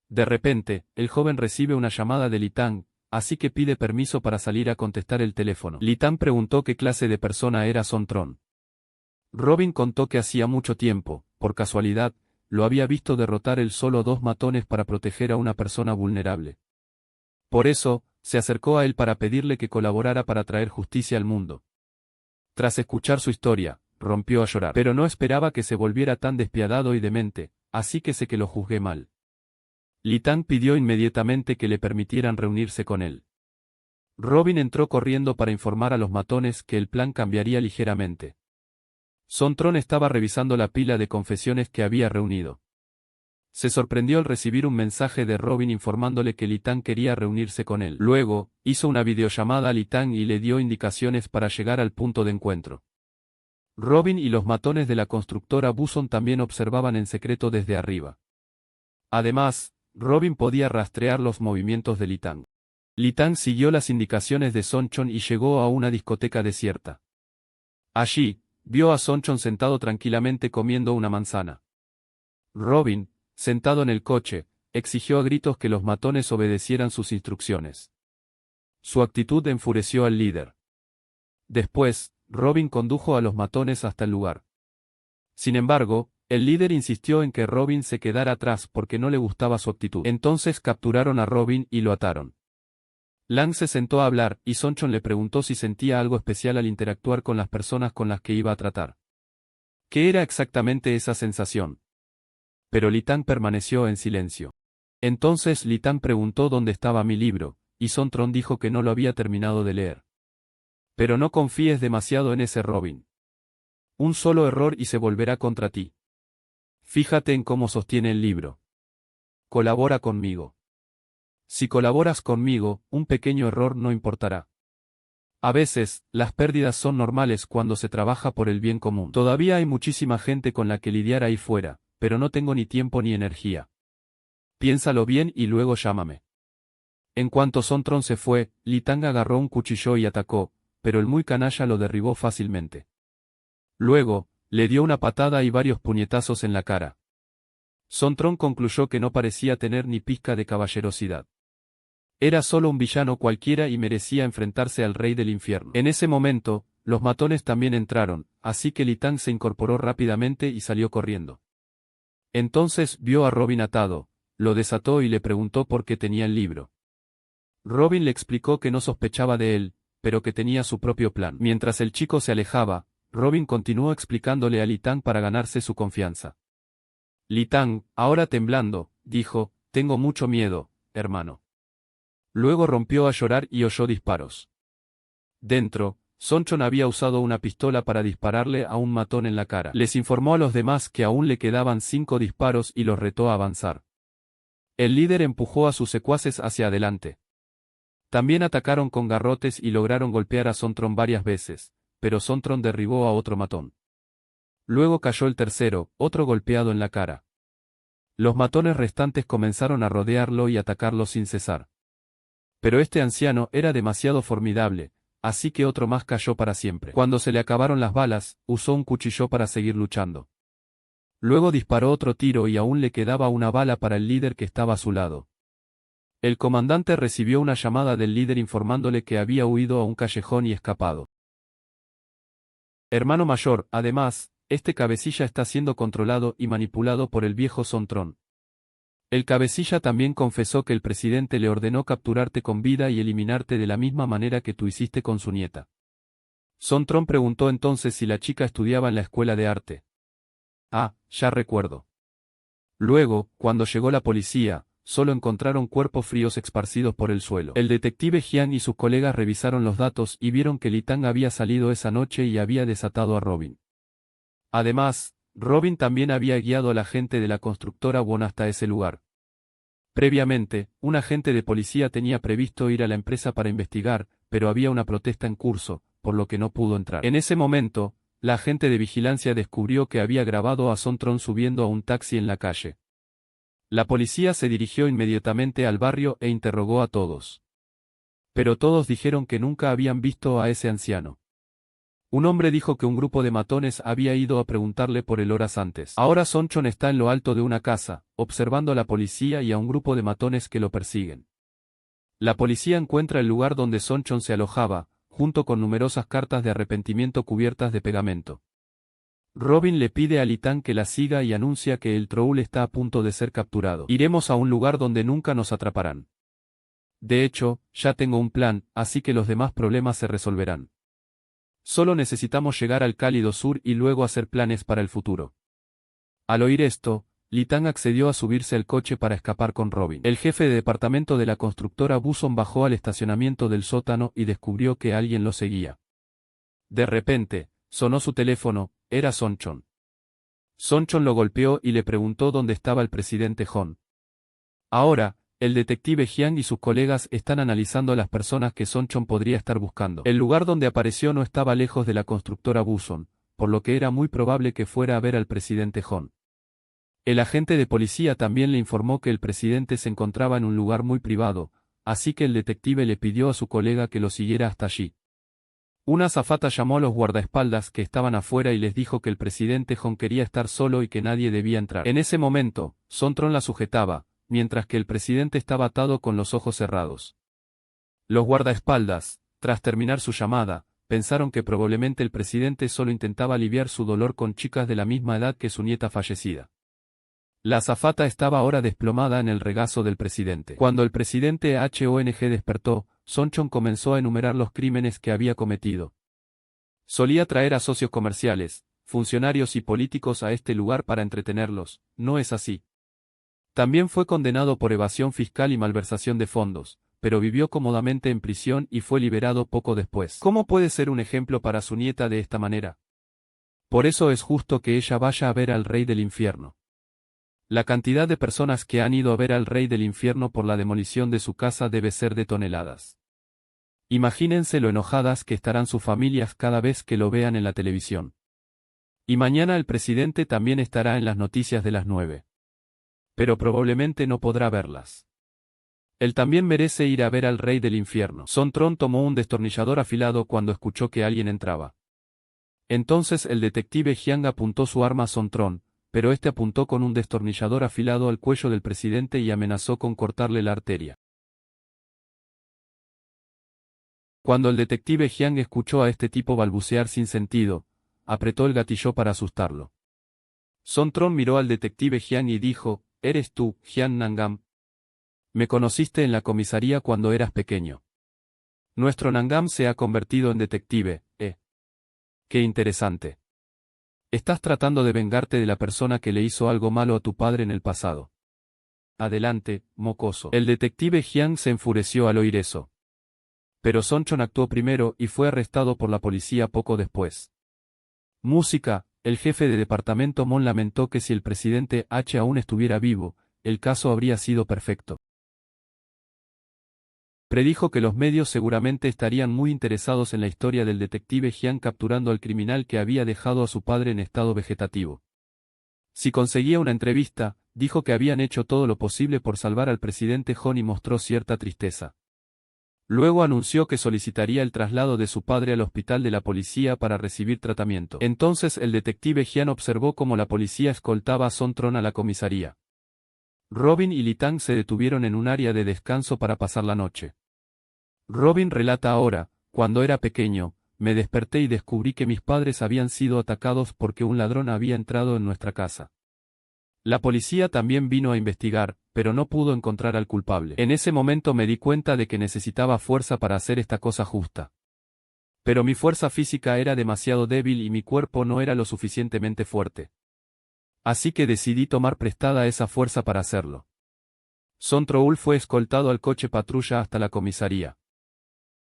De repente, el joven recibe una llamada de Litán, así que pide permiso para salir a contestar el teléfono. Litán preguntó qué clase de persona era Sontron. Robin contó que hacía mucho tiempo, por casualidad, lo había visto derrotar él solo 2 matones para proteger a una persona vulnerable. Por eso, se acercó a él para pedirle que colaborara para traer justicia al mundo. Tras escuchar su historia, rompió a llorar. Pero no esperaba que se volviera tan despiadado y demente, así que sé que lo juzgué mal. Litán pidió inmediatamente que le permitieran reunirse con él. Robin entró corriendo para informar a los matones que el plan cambiaría ligeramente. Sontron estaba revisando la pila de confesiones que había reunido. Se sorprendió al recibir un mensaje de Robin informándole que Litán quería reunirse con él. Luego, hizo una videollamada a Litán y le dio indicaciones para llegar al punto de encuentro. Robin y los matones de la constructora Buson también observaban en secreto desde arriba. Además, Robin podía rastrear los movimientos de Litán. Litán siguió las indicaciones de Sonchon y llegó a una discoteca desierta. Allí, vio a Sonchon sentado tranquilamente comiendo una manzana. Robin, sentado en el coche, exigió a gritos que los matones obedecieran sus instrucciones. Su actitud enfureció al líder. Después, Robin condujo a los matones hasta el lugar. Sin embargo, el líder insistió en que Robin se quedara atrás porque no le gustaba su actitud. Entonces capturaron a Robin y lo ataron. Lang se sentó a hablar y Sonchon le preguntó si sentía algo especial al interactuar con las personas con las que iba a tratar. ¿Qué era exactamente esa sensación? Pero Litán permaneció en silencio. Entonces Litán preguntó dónde estaba mi libro, y Sontron dijo que no lo había terminado de leer. Pero no confíes demasiado en ese Robin. Un solo error y se volverá contra ti. Fíjate en cómo sostiene el libro. Colabora conmigo. Si colaboras conmigo, un pequeño error no importará. A veces, las pérdidas son normales cuando se trabaja por el bien común. Todavía hay muchísima gente con la que lidiar ahí fuera, pero no tengo ni tiempo ni energía. Piénsalo bien y luego llámame. En cuanto Sontron se fue, Litán agarró un cuchillo y atacó, pero el muy canalla lo derribó fácilmente. Luego, le dio una patada y varios puñetazos en la cara. Sontron concluyó que no parecía tener ni pizca de caballerosidad. Era solo un villano cualquiera y merecía enfrentarse al rey del infierno. En ese momento, los matones también entraron, así que Litán se incorporó rápidamente y salió corriendo. Entonces vio a Robin atado, lo desató y le preguntó por qué tenía el libro. Robin le explicó que no sospechaba de él, pero que tenía su propio plan. Mientras el chico se alejaba, Robin continuó explicándole a Litán para ganarse su confianza. Litán, ahora temblando, dijo, tengo mucho miedo, hermano. Luego rompió a llorar y oyó disparos. Dentro, Sonchon había usado una pistola para dispararle a un matón en la cara. Les informó a los demás que aún le quedaban 5 disparos y los retó a avanzar. El líder empujó a sus secuaces hacia adelante. También atacaron con garrotes y lograron golpear a Sontron varias veces, pero Sontron derribó a otro matón. Luego cayó el tercero, otro golpeado en la cara. Los matones restantes comenzaron a rodearlo y atacarlo sin cesar. Pero este anciano era demasiado formidable, así que otro más cayó para siempre. Cuando se le acabaron las balas, usó un cuchillo para seguir luchando. Luego disparó otro tiro y aún le quedaba una bala para el líder que estaba a su lado. El comandante recibió una llamada del líder informándole que había huido a un callejón y escapado. Hermano mayor, además, este cabecilla está siendo controlado y manipulado por el viejo Sontron. El cabecilla también confesó que el presidente le ordenó capturarte con vida y eliminarte de la misma manera que tú hiciste con su nieta. Sontron preguntó entonces si la chica estudiaba en la escuela de arte. Ah, ya recuerdo. Luego, cuando llegó la policía, solo encontraron cuerpos fríos esparcidos por el suelo. El detective Jian y sus colegas revisaron los datos y vieron que Litán había salido esa noche y había desatado a Robin. Además, Robin también había guiado a la gente de la constructora Won hasta ese lugar. Previamente, un agente de policía tenía previsto ir a la empresa para investigar, pero había una protesta en curso, por lo que no pudo entrar. En ese momento, la agente de vigilancia descubrió que había grabado a Sontron subiendo a un taxi en la calle. La policía se dirigió inmediatamente al barrio e interrogó a todos. Pero todos dijeron que nunca habían visto a ese anciano. Un hombre dijo que un grupo de matones había ido a preguntarle por él horas antes. Ahora Sonchon está en lo alto de una casa, observando a la policía y a un grupo de matones que lo persiguen. La policía encuentra el lugar donde Sonchon se alojaba, junto con numerosas cartas de arrepentimiento cubiertas de pegamento. Robin le pide a Litán que la siga y anuncia que el Troll está a punto de ser capturado. Iremos a un lugar donde nunca nos atraparán. De hecho, ya tengo un plan, así que los demás problemas se resolverán. Solo necesitamos llegar al cálido sur y luego hacer planes para el futuro. Al oír esto, Litán accedió a subirse al coche para escapar con Robin. El jefe de departamento de la constructora Buson bajó al estacionamiento del sótano y descubrió que alguien lo seguía. De repente, sonó su teléfono, era Sonchon. Sonchon lo golpeó y le preguntó dónde estaba el presidente Hon. Ahora, el detective Jiang y sus colegas están analizando a las personas que Sonchon podría estar buscando. El lugar donde apareció no estaba lejos de la constructora Buson, por lo que era muy probable que fuera a ver al presidente Hon. El agente de policía también le informó que el presidente se encontraba en un lugar muy privado, así que el detective le pidió a su colega que lo siguiera hasta allí. Una azafata llamó a los guardaespaldas que estaban afuera y les dijo que el presidente Hon quería estar solo y que nadie debía entrar. En ese momento, Sonchon la sujetaba, mientras que el presidente estaba atado con los ojos cerrados. Los guardaespaldas, tras terminar su llamada, pensaron que probablemente el presidente solo intentaba aliviar su dolor con chicas de la misma edad que su nieta fallecida. La azafata estaba ahora desplomada en el regazo del presidente. Cuando el presidente Hong despertó, Sonchon comenzó a enumerar los crímenes que había cometido. Solía traer a socios comerciales, funcionarios y políticos a este lugar para entretenerlos, ¿no es así? También fue condenado por evasión fiscal y malversación de fondos, pero vivió cómodamente en prisión y fue liberado poco después. ¿Cómo puede ser un ejemplo para su nieta de esta manera? Por eso es justo que ella vaya a ver al rey del infierno. La cantidad de personas que han ido a ver al rey del infierno por la demolición de su casa debe ser de toneladas. Imagínense lo enojadas que estarán sus familias cada vez que lo vean en la televisión. Y mañana el presidente también estará en las noticias de las 9. Pero probablemente no podrá verlas. Él también merece ir a ver al rey del infierno. Sonchon tomó un destornillador afilado cuando escuchó que alguien entraba. Entonces el detective Jiang apuntó su arma a Sonchon, pero este apuntó con un destornillador afilado al cuello del presidente y amenazó con cortarle la arteria. Cuando el detective Jiang escuchó a este tipo balbucear sin sentido, apretó el gatillo para asustarlo. Sonchon miró al detective Jiang y dijo, «¿Eres tú, Jiang Nangam? Me conociste en la comisaría cuando eras pequeño. Nuestro Nangam se ha convertido en detective, ¿eh? Qué interesante. Estás tratando de vengarte de la persona que le hizo algo malo a tu padre en el pasado. Adelante, mocoso». El detective Jiang se enfureció al oír eso. Pero Sonchon actuó primero y fue arrestado por la policía poco después. Música. El jefe de departamento Mon lamentó que si el presidente H aún estuviera vivo, el caso habría sido perfecto. Predijo que los medios seguramente estarían muy interesados en la historia del detective Jiang capturando al criminal que había dejado a su padre en estado vegetativo. Si conseguía una entrevista, dijo que habían hecho todo lo posible por salvar al presidente Hon y mostró cierta tristeza. Luego anunció que solicitaría el traslado de su padre al hospital de la policía para recibir tratamiento. Entonces el detective Jiang observó cómo la policía escoltaba a Sonchon a la comisaría. Robin y Litán se detuvieron en un área de descanso para pasar la noche. Robin relata ahora, cuando era pequeño, me desperté y descubrí que mis padres habían sido atacados porque un ladrón había entrado en nuestra casa. La policía también vino a investigar, pero no pudo encontrar al culpable. En ese momento me di cuenta de que necesitaba fuerza para hacer esta cosa justa. Pero mi fuerza física era demasiado débil y mi cuerpo no era lo suficientemente fuerte. Así que decidí tomar prestada esa fuerza para hacerlo. Sonchon fue escoltado al coche patrulla hasta la comisaría.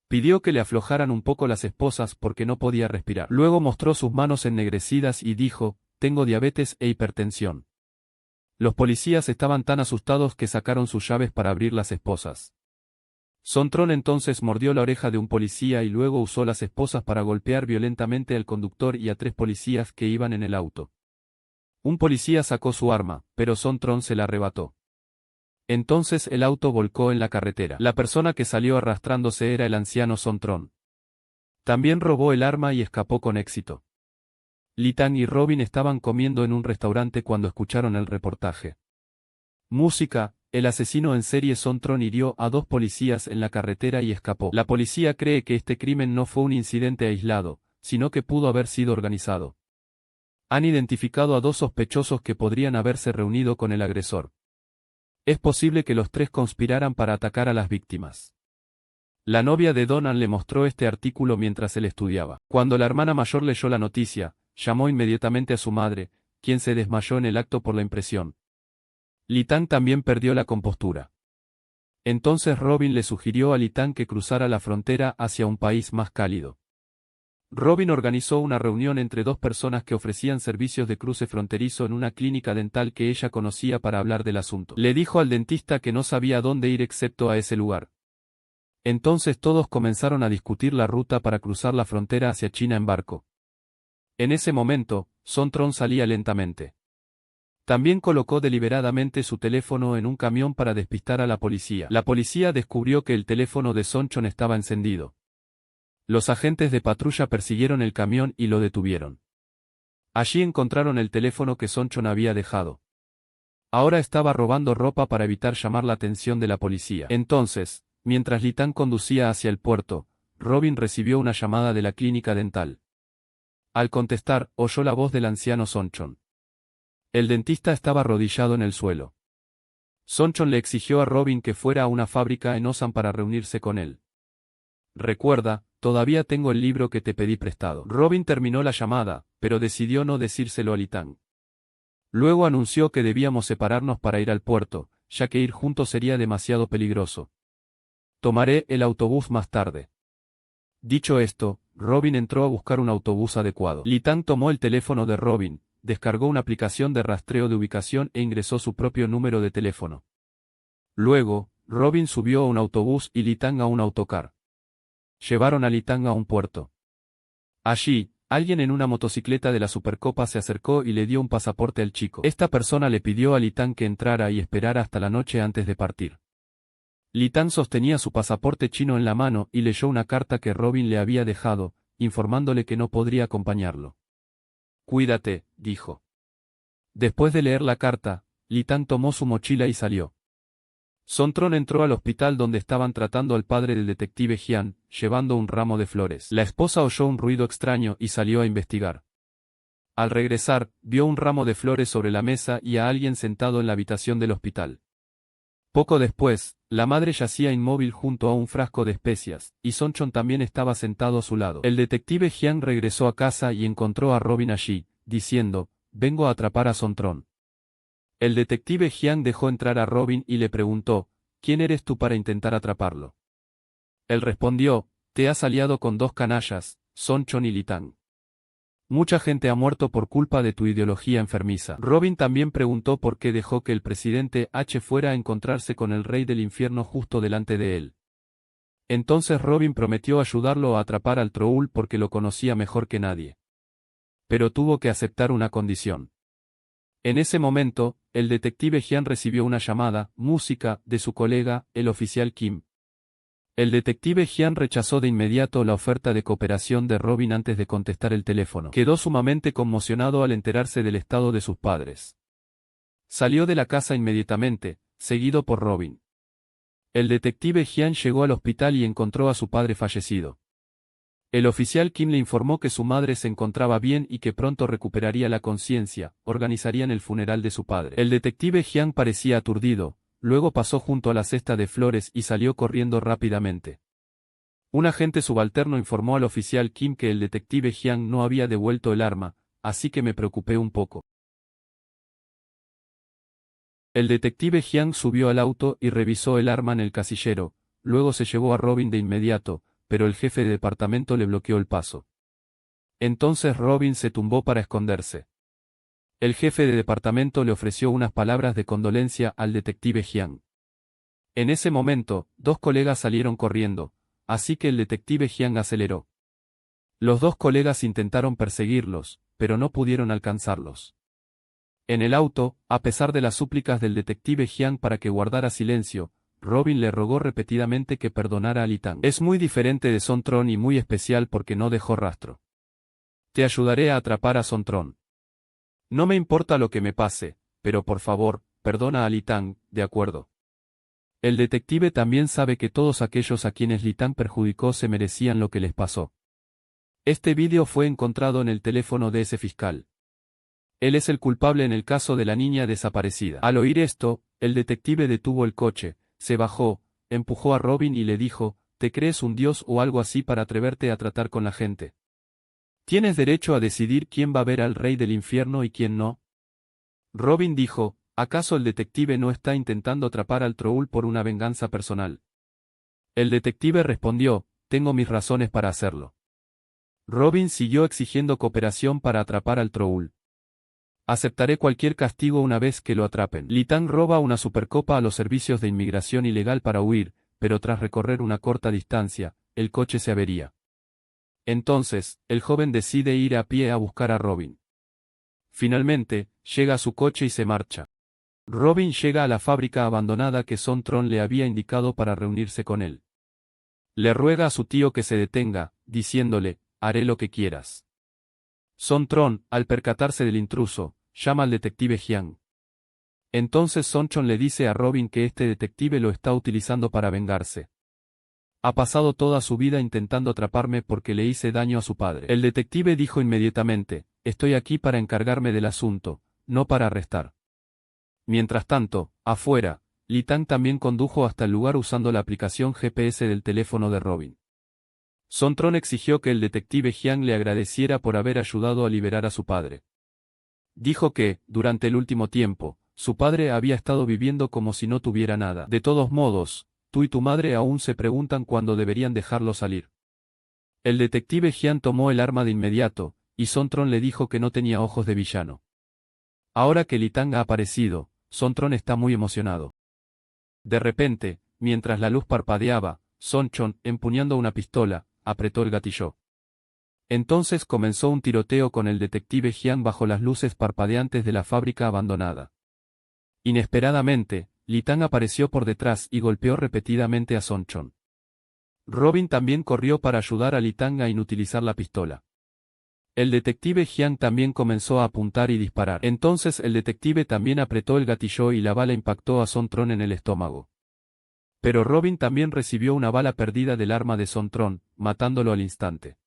Pidió que le aflojaran un poco las esposas porque no podía respirar. Luego mostró sus manos ennegrecidas y dijo, «Tengo diabetes e hipertensión». Los policías estaban tan asustados que sacaron sus llaves para abrir las esposas. Sonchon entonces mordió la oreja de un policía y luego usó las esposas para golpear violentamente al conductor y a 3 policías que iban en el auto. Un policía sacó su arma, pero Sonchon se la arrebató. Entonces el auto volcó en la carretera. La persona que salió arrastrándose era el anciano Sonchon. También robó el arma y escapó con éxito. Litán y Robin estaban comiendo en un restaurante cuando escucharon el reportaje. Música: el asesino en serie Sontron hirió a 2 policías en la carretera y escapó. La policía cree que este crimen no fue un incidente aislado, sino que pudo haber sido organizado. Han identificado a 2 sospechosos que podrían haberse reunido con el agresor. Es posible que los 3 conspiraran para atacar a las víctimas. La novia de Donald le mostró este artículo mientras él estudiaba. Cuando la hermana mayor leyó la noticia, llamó inmediatamente a su madre, quien se desmayó en el acto por la impresión. Litán también perdió la compostura. Entonces Robin le sugirió a Litán que cruzara la frontera hacia un país más cálido. Robin organizó una reunión entre 2 personas que ofrecían servicios de cruce fronterizo en una clínica dental que ella conocía para hablar del asunto. Le dijo al dentista que no sabía dónde ir excepto a ese lugar. Entonces todos comenzaron a discutir la ruta para cruzar la frontera hacia China en barco. En ese momento, Sontron salía lentamente. También colocó deliberadamente su teléfono en un camión para despistar a la policía. La policía descubrió que el teléfono de Sonchon estaba encendido. Los agentes de patrulla persiguieron el camión y lo detuvieron. Allí encontraron el teléfono que Sonchon había dejado. Ahora estaba robando ropa para evitar llamar la atención de la policía. Entonces, mientras Litán conducía hacia el puerto, Robin recibió una llamada de la clínica dental. Al contestar, oyó la voz del anciano Sonchon. El dentista estaba arrodillado en el suelo. Sonchon le exigió a Robin que fuera a una fábrica en Osan para reunirse con él. Recuerda, todavía tengo el libro que te pedí prestado. Robin terminó la llamada, pero decidió no decírselo a Litán. Luego anunció que debíamos separarnos para ir al puerto, ya que ir juntos sería demasiado peligroso. Tomaré el autobús más tarde. Dicho esto, Robin entró a buscar un autobús adecuado. Litán tomó el teléfono de Robin, descargó una aplicación de rastreo de ubicación e ingresó su propio número de teléfono. Luego, Robin subió a un autobús y Litán a un autocar. Llevaron a Litán a un puerto. Allí, alguien en una motocicleta de la Supercopa se acercó y le dio un pasaporte al chico. Esta persona le pidió a Litán que entrara y esperara hasta la noche antes de partir. Litán sostenía su pasaporte chino en la mano y leyó una carta que Robin le había dejado, informándole que no podría acompañarlo. «Cuídate», dijo. Después de leer la carta, Litán tomó su mochila y salió. Sontron entró al hospital donde estaban tratando al padre del detective Jian, llevando un ramo de flores. La esposa oyó un ruido extraño y salió a investigar. Al regresar, vio un ramo de flores sobre la mesa y a alguien sentado en la habitación del hospital. Poco después, la madre yacía inmóvil junto a un frasco de especias, y Sonchon también estaba sentado a su lado. El detective Jian regresó a casa y encontró a Robin allí, diciendo, «Vengo a atrapar a Sontron». El detective Jian dejó entrar a Robin y le preguntó, «¿Quién eres tú para intentar atraparlo?». Él respondió, «Te has aliado con 2 canallas, Sonchon y Litán. Mucha gente ha muerto por culpa de tu ideología enfermiza». Robin también preguntó por qué dejó que el presidente H fuera a encontrarse con el rey del infierno justo delante de él. Entonces Robin prometió ayudarlo a atrapar al Troll porque lo conocía mejor que nadie. Pero tuvo que aceptar una condición. En ese momento, el detective Jian recibió una llamada, música, de su colega, el oficial Kim. El detective Jian rechazó de inmediato la oferta de cooperación de Robin antes de contestar el teléfono. Quedó sumamente conmocionado al enterarse del estado de sus padres. Salió de la casa inmediatamente, seguido por Robin. El detective Jian llegó al hospital y encontró a su padre fallecido. El oficial Kim le informó que su madre se encontraba bien y que pronto recuperaría la conciencia, organizarían el funeral de su padre. El detective Jian parecía aturdido. Luego pasó junto a la cesta de flores y salió corriendo rápidamente. Un agente subalterno informó al oficial Kim que el detective Jian no había devuelto el arma, así que me preocupé un poco. El detective Jian subió al auto y revisó el arma en el casillero, luego se llevó a Robin de inmediato, pero el jefe de departamento le bloqueó el paso. Entonces Robin se tumbó para esconderse. El jefe de departamento le ofreció unas palabras de condolencia al detective Jian. En ese momento, 2 colegas salieron corriendo, así que el detective Jian aceleró. Los 2 colegas intentaron perseguirlos, pero no pudieron alcanzarlos. En el auto, a pesar de las súplicas del detective Jian para que guardara silencio, Robin le rogó repetidamente que perdonara a Lee Tang. Es muy diferente de Son Tron y muy especial porque no dejó rastro. Te ayudaré a atrapar a Son Tron. No me importa lo que me pase, pero por favor, perdona a Lee Tang, ¿de acuerdo? El detective también sabe que todos aquellos a quienes Lee Tang perjudicó se merecían lo que les pasó. Este vídeo fue encontrado en el teléfono de ese fiscal. Él es el culpable en el caso de la niña desaparecida. Al oír esto, el detective detuvo el coche, se bajó, empujó a Robin y le dijo, ¿te crees un dios o algo así para atreverte a tratar con la gente? ¿Tienes derecho a decidir quién va a ver al rey del infierno y quién no? Robin dijo, ¿acaso el detective no está intentando atrapar al troll por una venganza personal? El detective respondió, tengo mis razones para hacerlo. Robin siguió exigiendo cooperación para atrapar al troll. Aceptaré cualquier castigo una vez que lo atrapen. Lee Tang roba una supercopa a los servicios de inmigración ilegal para huir, pero tras recorrer una corta distancia, el coche se avería. Entonces, el joven decide ir a pie a buscar a Robin. Finalmente, llega a su coche y se marcha. Robin llega a la fábrica abandonada que Son Tron le había indicado para reunirse con él. Le ruega a su tío que se detenga, diciéndole, haré lo que quieras. Son Tron, al percatarse del intruso, llama al detective Jiang. Entonces Son Chon le dice a Robin que este detective lo está utilizando para vengarse. Ha pasado toda su vida intentando atraparme porque le hice daño a su padre. El detective dijo inmediatamente, estoy aquí para encargarme del asunto, no para arrestar. Mientras tanto, afuera, Lee Tang también condujo hasta el lugar usando la aplicación GPS del teléfono de Robin. Son Tron exigió que el detective Jiang le agradeciera por haber ayudado a liberar a su padre. Dijo que, durante el último tiempo, su padre había estado viviendo como si no tuviera nada. De todos modos, tú y tu madre aún se preguntan cuándo deberían dejarlo salir. El detective Jiang tomó el arma de inmediato, y Son Tron le dijo que no tenía ojos de villano. Ahora que Lee Tang ha aparecido, Son Tron está muy emocionado. De repente, mientras la luz parpadeaba, Son Chon, empuñando una pistola, apretó el gatillo. Entonces comenzó un tiroteo con el detective Jiang bajo las luces parpadeantes de la fábrica abandonada. Inesperadamente, Lee Tang apareció por detrás y golpeó repetidamente a Son Chon. Robin también corrió para ayudar a Lee Tang a inutilizar la pistola. El detective Jiang también comenzó a apuntar y disparar. Entonces el detective también apretó el gatillo y la bala impactó a Son Tron en el estómago. Pero Robin también recibió una bala perdida del arma de Son Tron, matándolo al instante.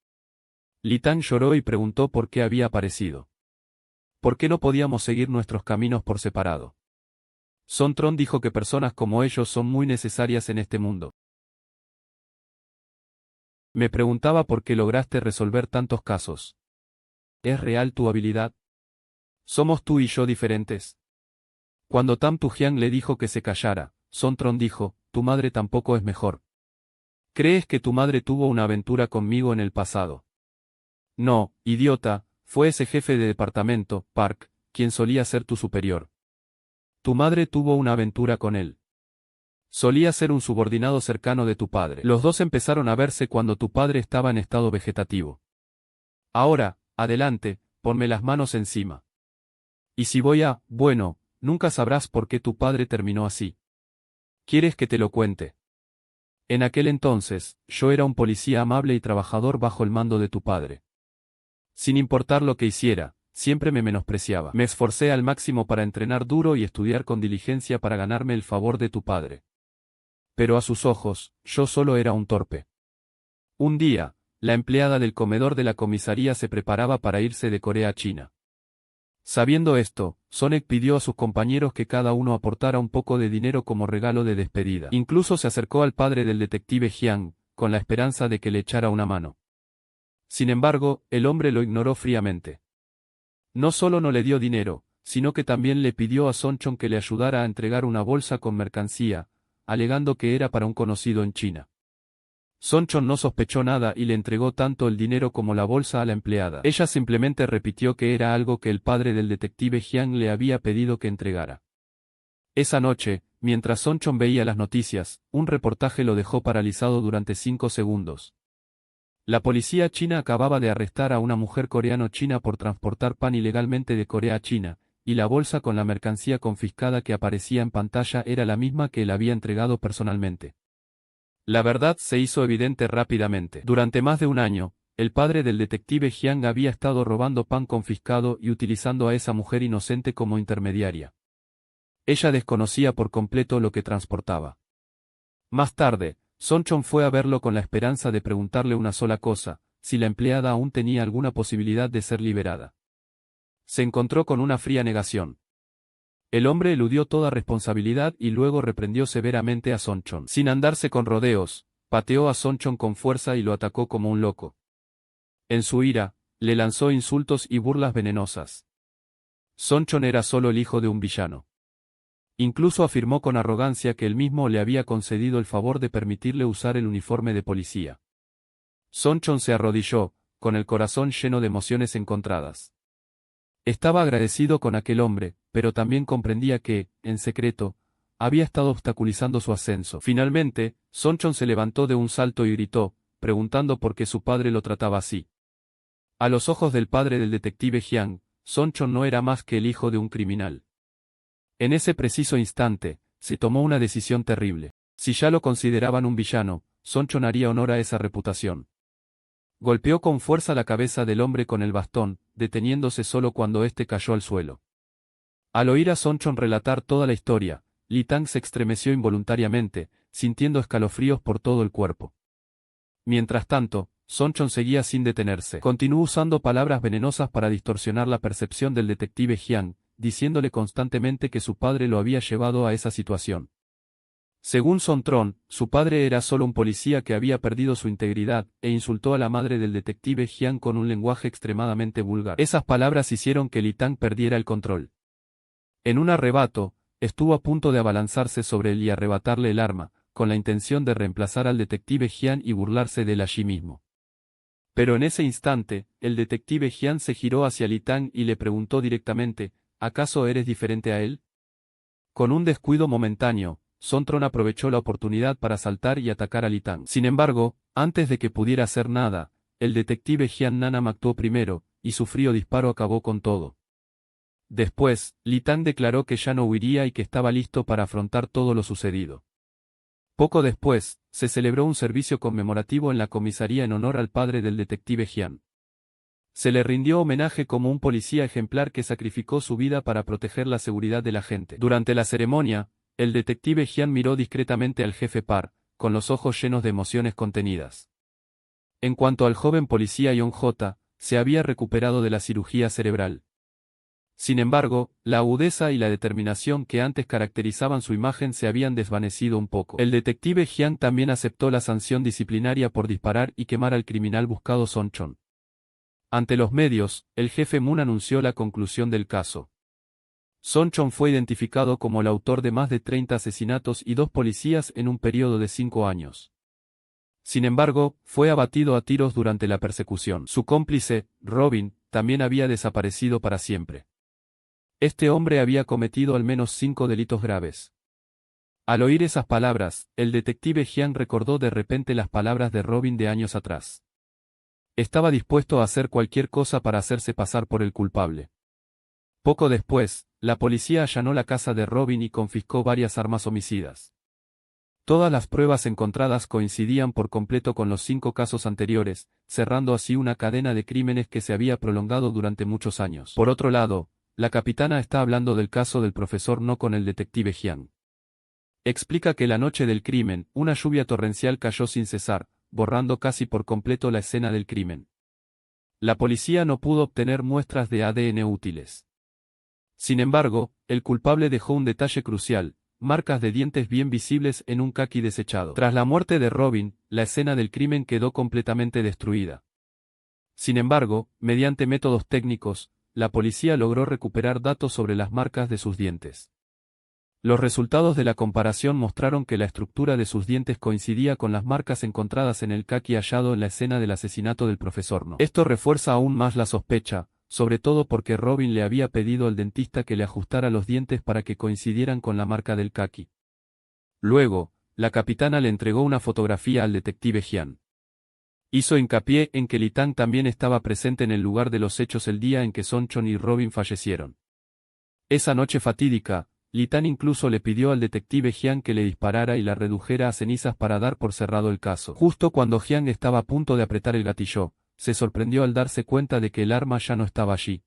Lee Tang lloró y preguntó por qué había aparecido. ¿Por qué no podíamos seguir nuestros caminos por separado? Son Tron dijo que personas como ellos son muy necesarias en este mundo. Me preguntaba por qué lograste resolver tantos casos. ¿Es real tu habilidad? ¿Somos tú y yo diferentes? Cuando Tam Tu Jiang le dijo que se callara, Son Tron dijo, tu madre tampoco es mejor. ¿Crees que tu madre tuvo una aventura conmigo en el pasado? No, idiota, fue ese jefe de departamento, Park, quien solía ser tu superior. Tu madre tuvo una aventura con él. Solía ser un subordinado cercano de tu padre. Los dos empezaron a verse cuando tu padre estaba en estado vegetativo. Ahora, adelante, ponme las manos encima. Y si bueno, nunca sabrás por qué tu padre terminó así. ¿Quieres que te lo cuente? En aquel entonces, yo era un policía amable y trabajador bajo el mando de tu padre. Sin importar lo que hiciera, siempre me menospreciaba. Me esforcé al máximo para entrenar duro y estudiar con diligencia para ganarme el favor de tu padre. Pero a sus ojos, yo solo era un torpe. Un día, la empleada del comedor de la comisaría se preparaba para irse de Corea a China. Sabiendo esto, Sonic pidió a sus compañeros que cada uno aportara un poco de dinero como regalo de despedida. Incluso se acercó al padre del detective Jiang, con la esperanza de que le echara una mano. Sin embargo, el hombre lo ignoró fríamente. No solo no le dio dinero, sino que también le pidió a Son Chon que le ayudara a entregar una bolsa con mercancía, alegando que era para un conocido en China. Son Chon no sospechó nada y le entregó tanto el dinero como la bolsa a la empleada. Ella simplemente repitió que era algo que el padre del detective Jiang le había pedido que entregara. Esa noche, mientras Son Chon veía las noticias, un reportaje lo dejó paralizado durante 5 segundos. La policía china acababa de arrestar a una mujer coreano-china por transportar pan ilegalmente de Corea a China, y la bolsa con la mercancía confiscada que aparecía en pantalla era la misma que él había entregado personalmente. La verdad se hizo evidente rápidamente. Durante más de un año, el padre del detective Jiang había estado robando pan confiscado y utilizando a esa mujer inocente como intermediaria. Ella desconocía por completo lo que transportaba. Más tarde, Sonchon fue a verlo con la esperanza de preguntarle una sola cosa, si la empleada aún tenía alguna posibilidad de ser liberada. Se encontró con una fría negación. El hombre eludió toda responsabilidad y luego reprendió severamente a Sonchon. Sin andarse con rodeos, pateó a Sonchon con fuerza y lo atacó como un loco. En su ira, le lanzó insultos y burlas venenosas. Sonchon era solo el hijo de un villano. Incluso afirmó con arrogancia que él mismo le había concedido el favor de permitirle usar el uniforme de policía. Sonchon se arrodilló, con el corazón lleno de emociones encontradas. Estaba agradecido con aquel hombre, pero también comprendía que, en secreto, había estado obstaculizando su ascenso. Finalmente, Sonchon se levantó de un salto y gritó, preguntando por qué su padre lo trataba así. A los ojos del padre del detective Jiang, Sonchon no era más que el hijo de un criminal. En ese preciso instante, se tomó una decisión terrible. Si ya lo consideraban un villano, Sonchon haría honor a esa reputación. Golpeó con fuerza la cabeza del hombre con el bastón, deteniéndose solo cuando éste cayó al suelo. Al oír a Sonchon relatar toda la historia, Li Tang se estremeció involuntariamente, sintiendo escalofríos por todo el cuerpo. Mientras tanto, Sonchon seguía sin detenerse. Continuó usando palabras venenosas para distorsionar la percepción del detective Jiang, diciéndole constantemente que su padre lo había llevado a esa situación. Según Sontron, su padre era solo un policía que había perdido su integridad, e insultó a la madre del detective Jiang con un lenguaje extremadamente vulgar. Esas palabras hicieron que Li Tang perdiera el control. En un arrebato, estuvo a punto de abalanzarse sobre él y arrebatarle el arma, con la intención de reemplazar al detective Jiang y burlarse de él allí mismo. Pero en ese instante, el detective Jiang se giró hacia Li Tang y le preguntó directamente, ¿acaso eres diferente a él? Con un descuido momentáneo, Sontron aprovechó la oportunidad para saltar y atacar a Li Tang. Sin embargo, antes de que pudiera hacer nada, el detective Jiang Nanam actuó primero, y su frío disparo acabó con todo. Después, Li Tang declaró que ya no huiría y que estaba listo para afrontar todo lo sucedido. Poco después, se celebró un servicio conmemorativo en la comisaría en honor al padre del detective Jiang. Se le rindió homenaje como un policía ejemplar que sacrificó su vida para proteger la seguridad de la gente. Durante la ceremonia, el detective Jiang miró discretamente al jefe Park, con los ojos llenos de emociones contenidas. En cuanto al joven policía Yong J, se había recuperado de la cirugía cerebral. Sin embargo, la agudeza y la determinación que antes caracterizaban su imagen se habían desvanecido un poco. El detective Jiang también aceptó la sanción disciplinaria por disparar y quemar al criminal buscado Sonchon. Ante los medios, el jefe Moon anunció la conclusión del caso. Sonchon fue identificado como el autor de más de 30 asesinatos y 2 policías en un periodo de 5 años. Sin embargo, fue abatido a tiros durante la persecución. Su cómplice, Robin, también había desaparecido para siempre. Este hombre había cometido al menos 5 delitos graves. Al oír esas palabras, el detective Jiang recordó de repente las palabras de Robin de años atrás. Estaba dispuesto a hacer cualquier cosa para hacerse pasar por el culpable. Poco después, la policía allanó la casa de Robin y confiscó varias armas homicidas. Todas las pruebas encontradas coincidían por completo con los 5 casos anteriores, cerrando así una cadena de crímenes que se había prolongado durante muchos años. Por otro lado, la capitana está hablando del caso del profesor No con el detective Jiang. Explica que la noche del crimen, una lluvia torrencial cayó sin cesar, borrando casi por completo la escena del crimen. La policía no pudo obtener muestras de ADN útiles. Sin embargo, el culpable dejó un detalle crucial, marcas de dientes bien visibles en un caqui desechado. Tras la muerte de Robin, la escena del crimen quedó completamente destruida. Sin embargo, mediante métodos técnicos, la policía logró recuperar datos sobre las marcas de sus dientes. Los resultados de la comparación mostraron que la estructura de sus dientes coincidía con las marcas encontradas en el caqui hallado en la escena del asesinato del profesor No. Esto refuerza aún más la sospecha, sobre todo porque Robin le había pedido al dentista que le ajustara los dientes para que coincidieran con la marca del caqui. Luego, la capitana le entregó una fotografía al detective Jiang. Hizo hincapié en que Li Tang también estaba presente en el lugar de los hechos el día en que Sonchon y Robin fallecieron. Esa noche fatídica, Li Tan incluso le pidió al detective Jiang que le disparara y la redujera a cenizas para dar por cerrado el caso. Justo cuando Jiang estaba a punto de apretar el gatillo, se sorprendió al darse cuenta de que el arma ya no estaba allí.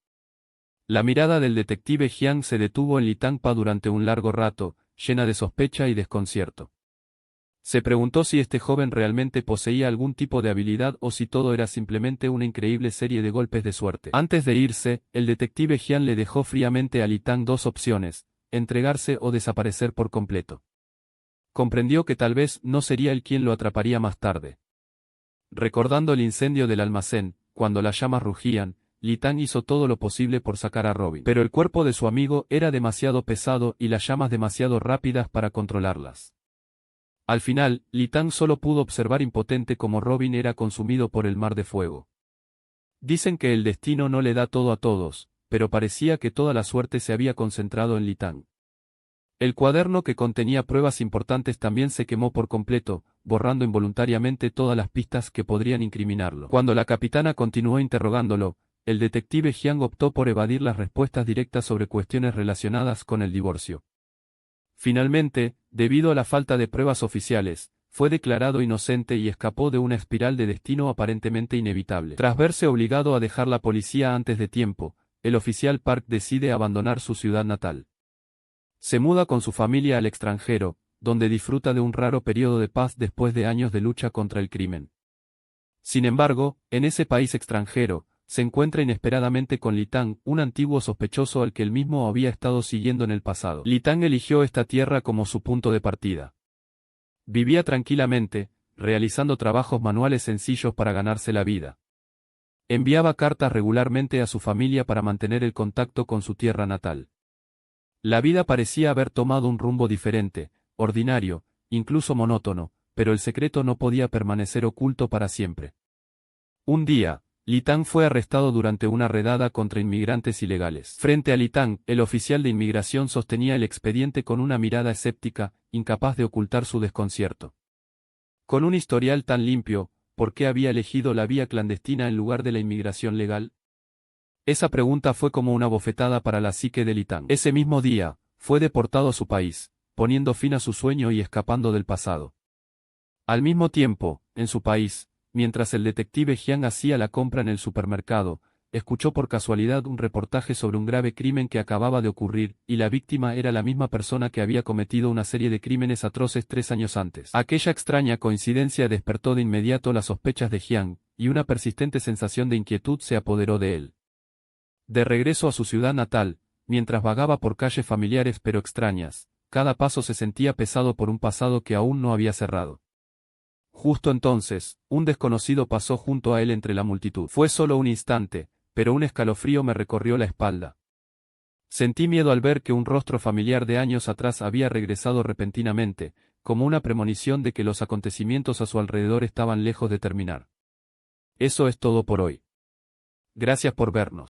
La mirada del detective Jiang se detuvo en Li Tangpa durante un largo rato, llena de sospecha y desconcierto. Se preguntó si este joven realmente poseía algún tipo de habilidad o si todo era simplemente una increíble serie de golpes de suerte. Antes de irse, el detective Jiang le dejó fríamente a Li Tang dos opciones: entregarse o desaparecer por completo. Comprendió que tal vez no sería él quien lo atraparía más tarde. Recordando el incendio del almacén, cuando las llamas rugían, Li Tang hizo todo lo posible por sacar a Robin. Pero el cuerpo de su amigo era demasiado pesado y las llamas demasiado rápidas para controlarlas. Al final, Li Tang solo pudo observar impotente cómo Robin era consumido por el mar de fuego. Dicen que el destino no le da todo a todos, pero parecía que toda la suerte se había concentrado en Li Tang. El cuaderno que contenía pruebas importantes también se quemó por completo, borrando involuntariamente todas las pistas que podrían incriminarlo. Cuando la capitana continuó interrogándolo, el detective Jiang optó por evadir las respuestas directas sobre cuestiones relacionadas con el divorcio. Finalmente, debido a la falta de pruebas oficiales, fue declarado inocente y escapó de una espiral de destino aparentemente inevitable. Tras verse obligado a dejar la policía antes de tiempo, el oficial Park decide abandonar su ciudad natal. Se muda con su familia al extranjero, donde disfruta de un raro periodo de paz después de años de lucha contra el crimen. Sin embargo, en ese país extranjero, se encuentra inesperadamente con Li Tang, un antiguo sospechoso al que él mismo había estado siguiendo en el pasado. Li Tang eligió esta tierra como su punto de partida. Vivía tranquilamente, realizando trabajos manuales sencillos para ganarse la vida. Enviaba cartas regularmente a su familia para mantener el contacto con su tierra natal. La vida parecía haber tomado un rumbo diferente, ordinario, incluso monótono, pero el secreto no podía permanecer oculto para siempre. Un día, Li Tang fue arrestado durante una redada contra inmigrantes ilegales. Frente a Li Tang, el oficial de inmigración sostenía el expediente con una mirada escéptica, incapaz de ocultar su desconcierto. Con un historial tan limpio, ¿por qué había elegido la vía clandestina en lugar de la inmigración legal? Esa pregunta fue como una bofetada para la psique de Li Tang. Ese mismo día, fue deportado a su país, poniendo fin a su sueño y escapando del pasado. Al mismo tiempo, en su país, mientras el detective Jiang hacía la compra en el supermercado, escuchó por casualidad un reportaje sobre un grave crimen que acababa de ocurrir, y la víctima era la misma persona que había cometido una serie de crímenes atroces 3 años antes. Aquella extraña coincidencia despertó de inmediato las sospechas de Jiang, y una persistente sensación de inquietud se apoderó de él. De regreso a su ciudad natal, mientras vagaba por calles familiares pero extrañas, cada paso se sentía pesado por un pasado que aún no había cerrado. Justo entonces, un desconocido pasó junto a él entre la multitud. Fue solo un instante, pero un escalofrío me recorrió la espalda. Sentí miedo al ver que un rostro familiar de años atrás había regresado repentinamente, como una premonición de que los acontecimientos a su alrededor estaban lejos de terminar. Eso es todo por hoy. Gracias por vernos.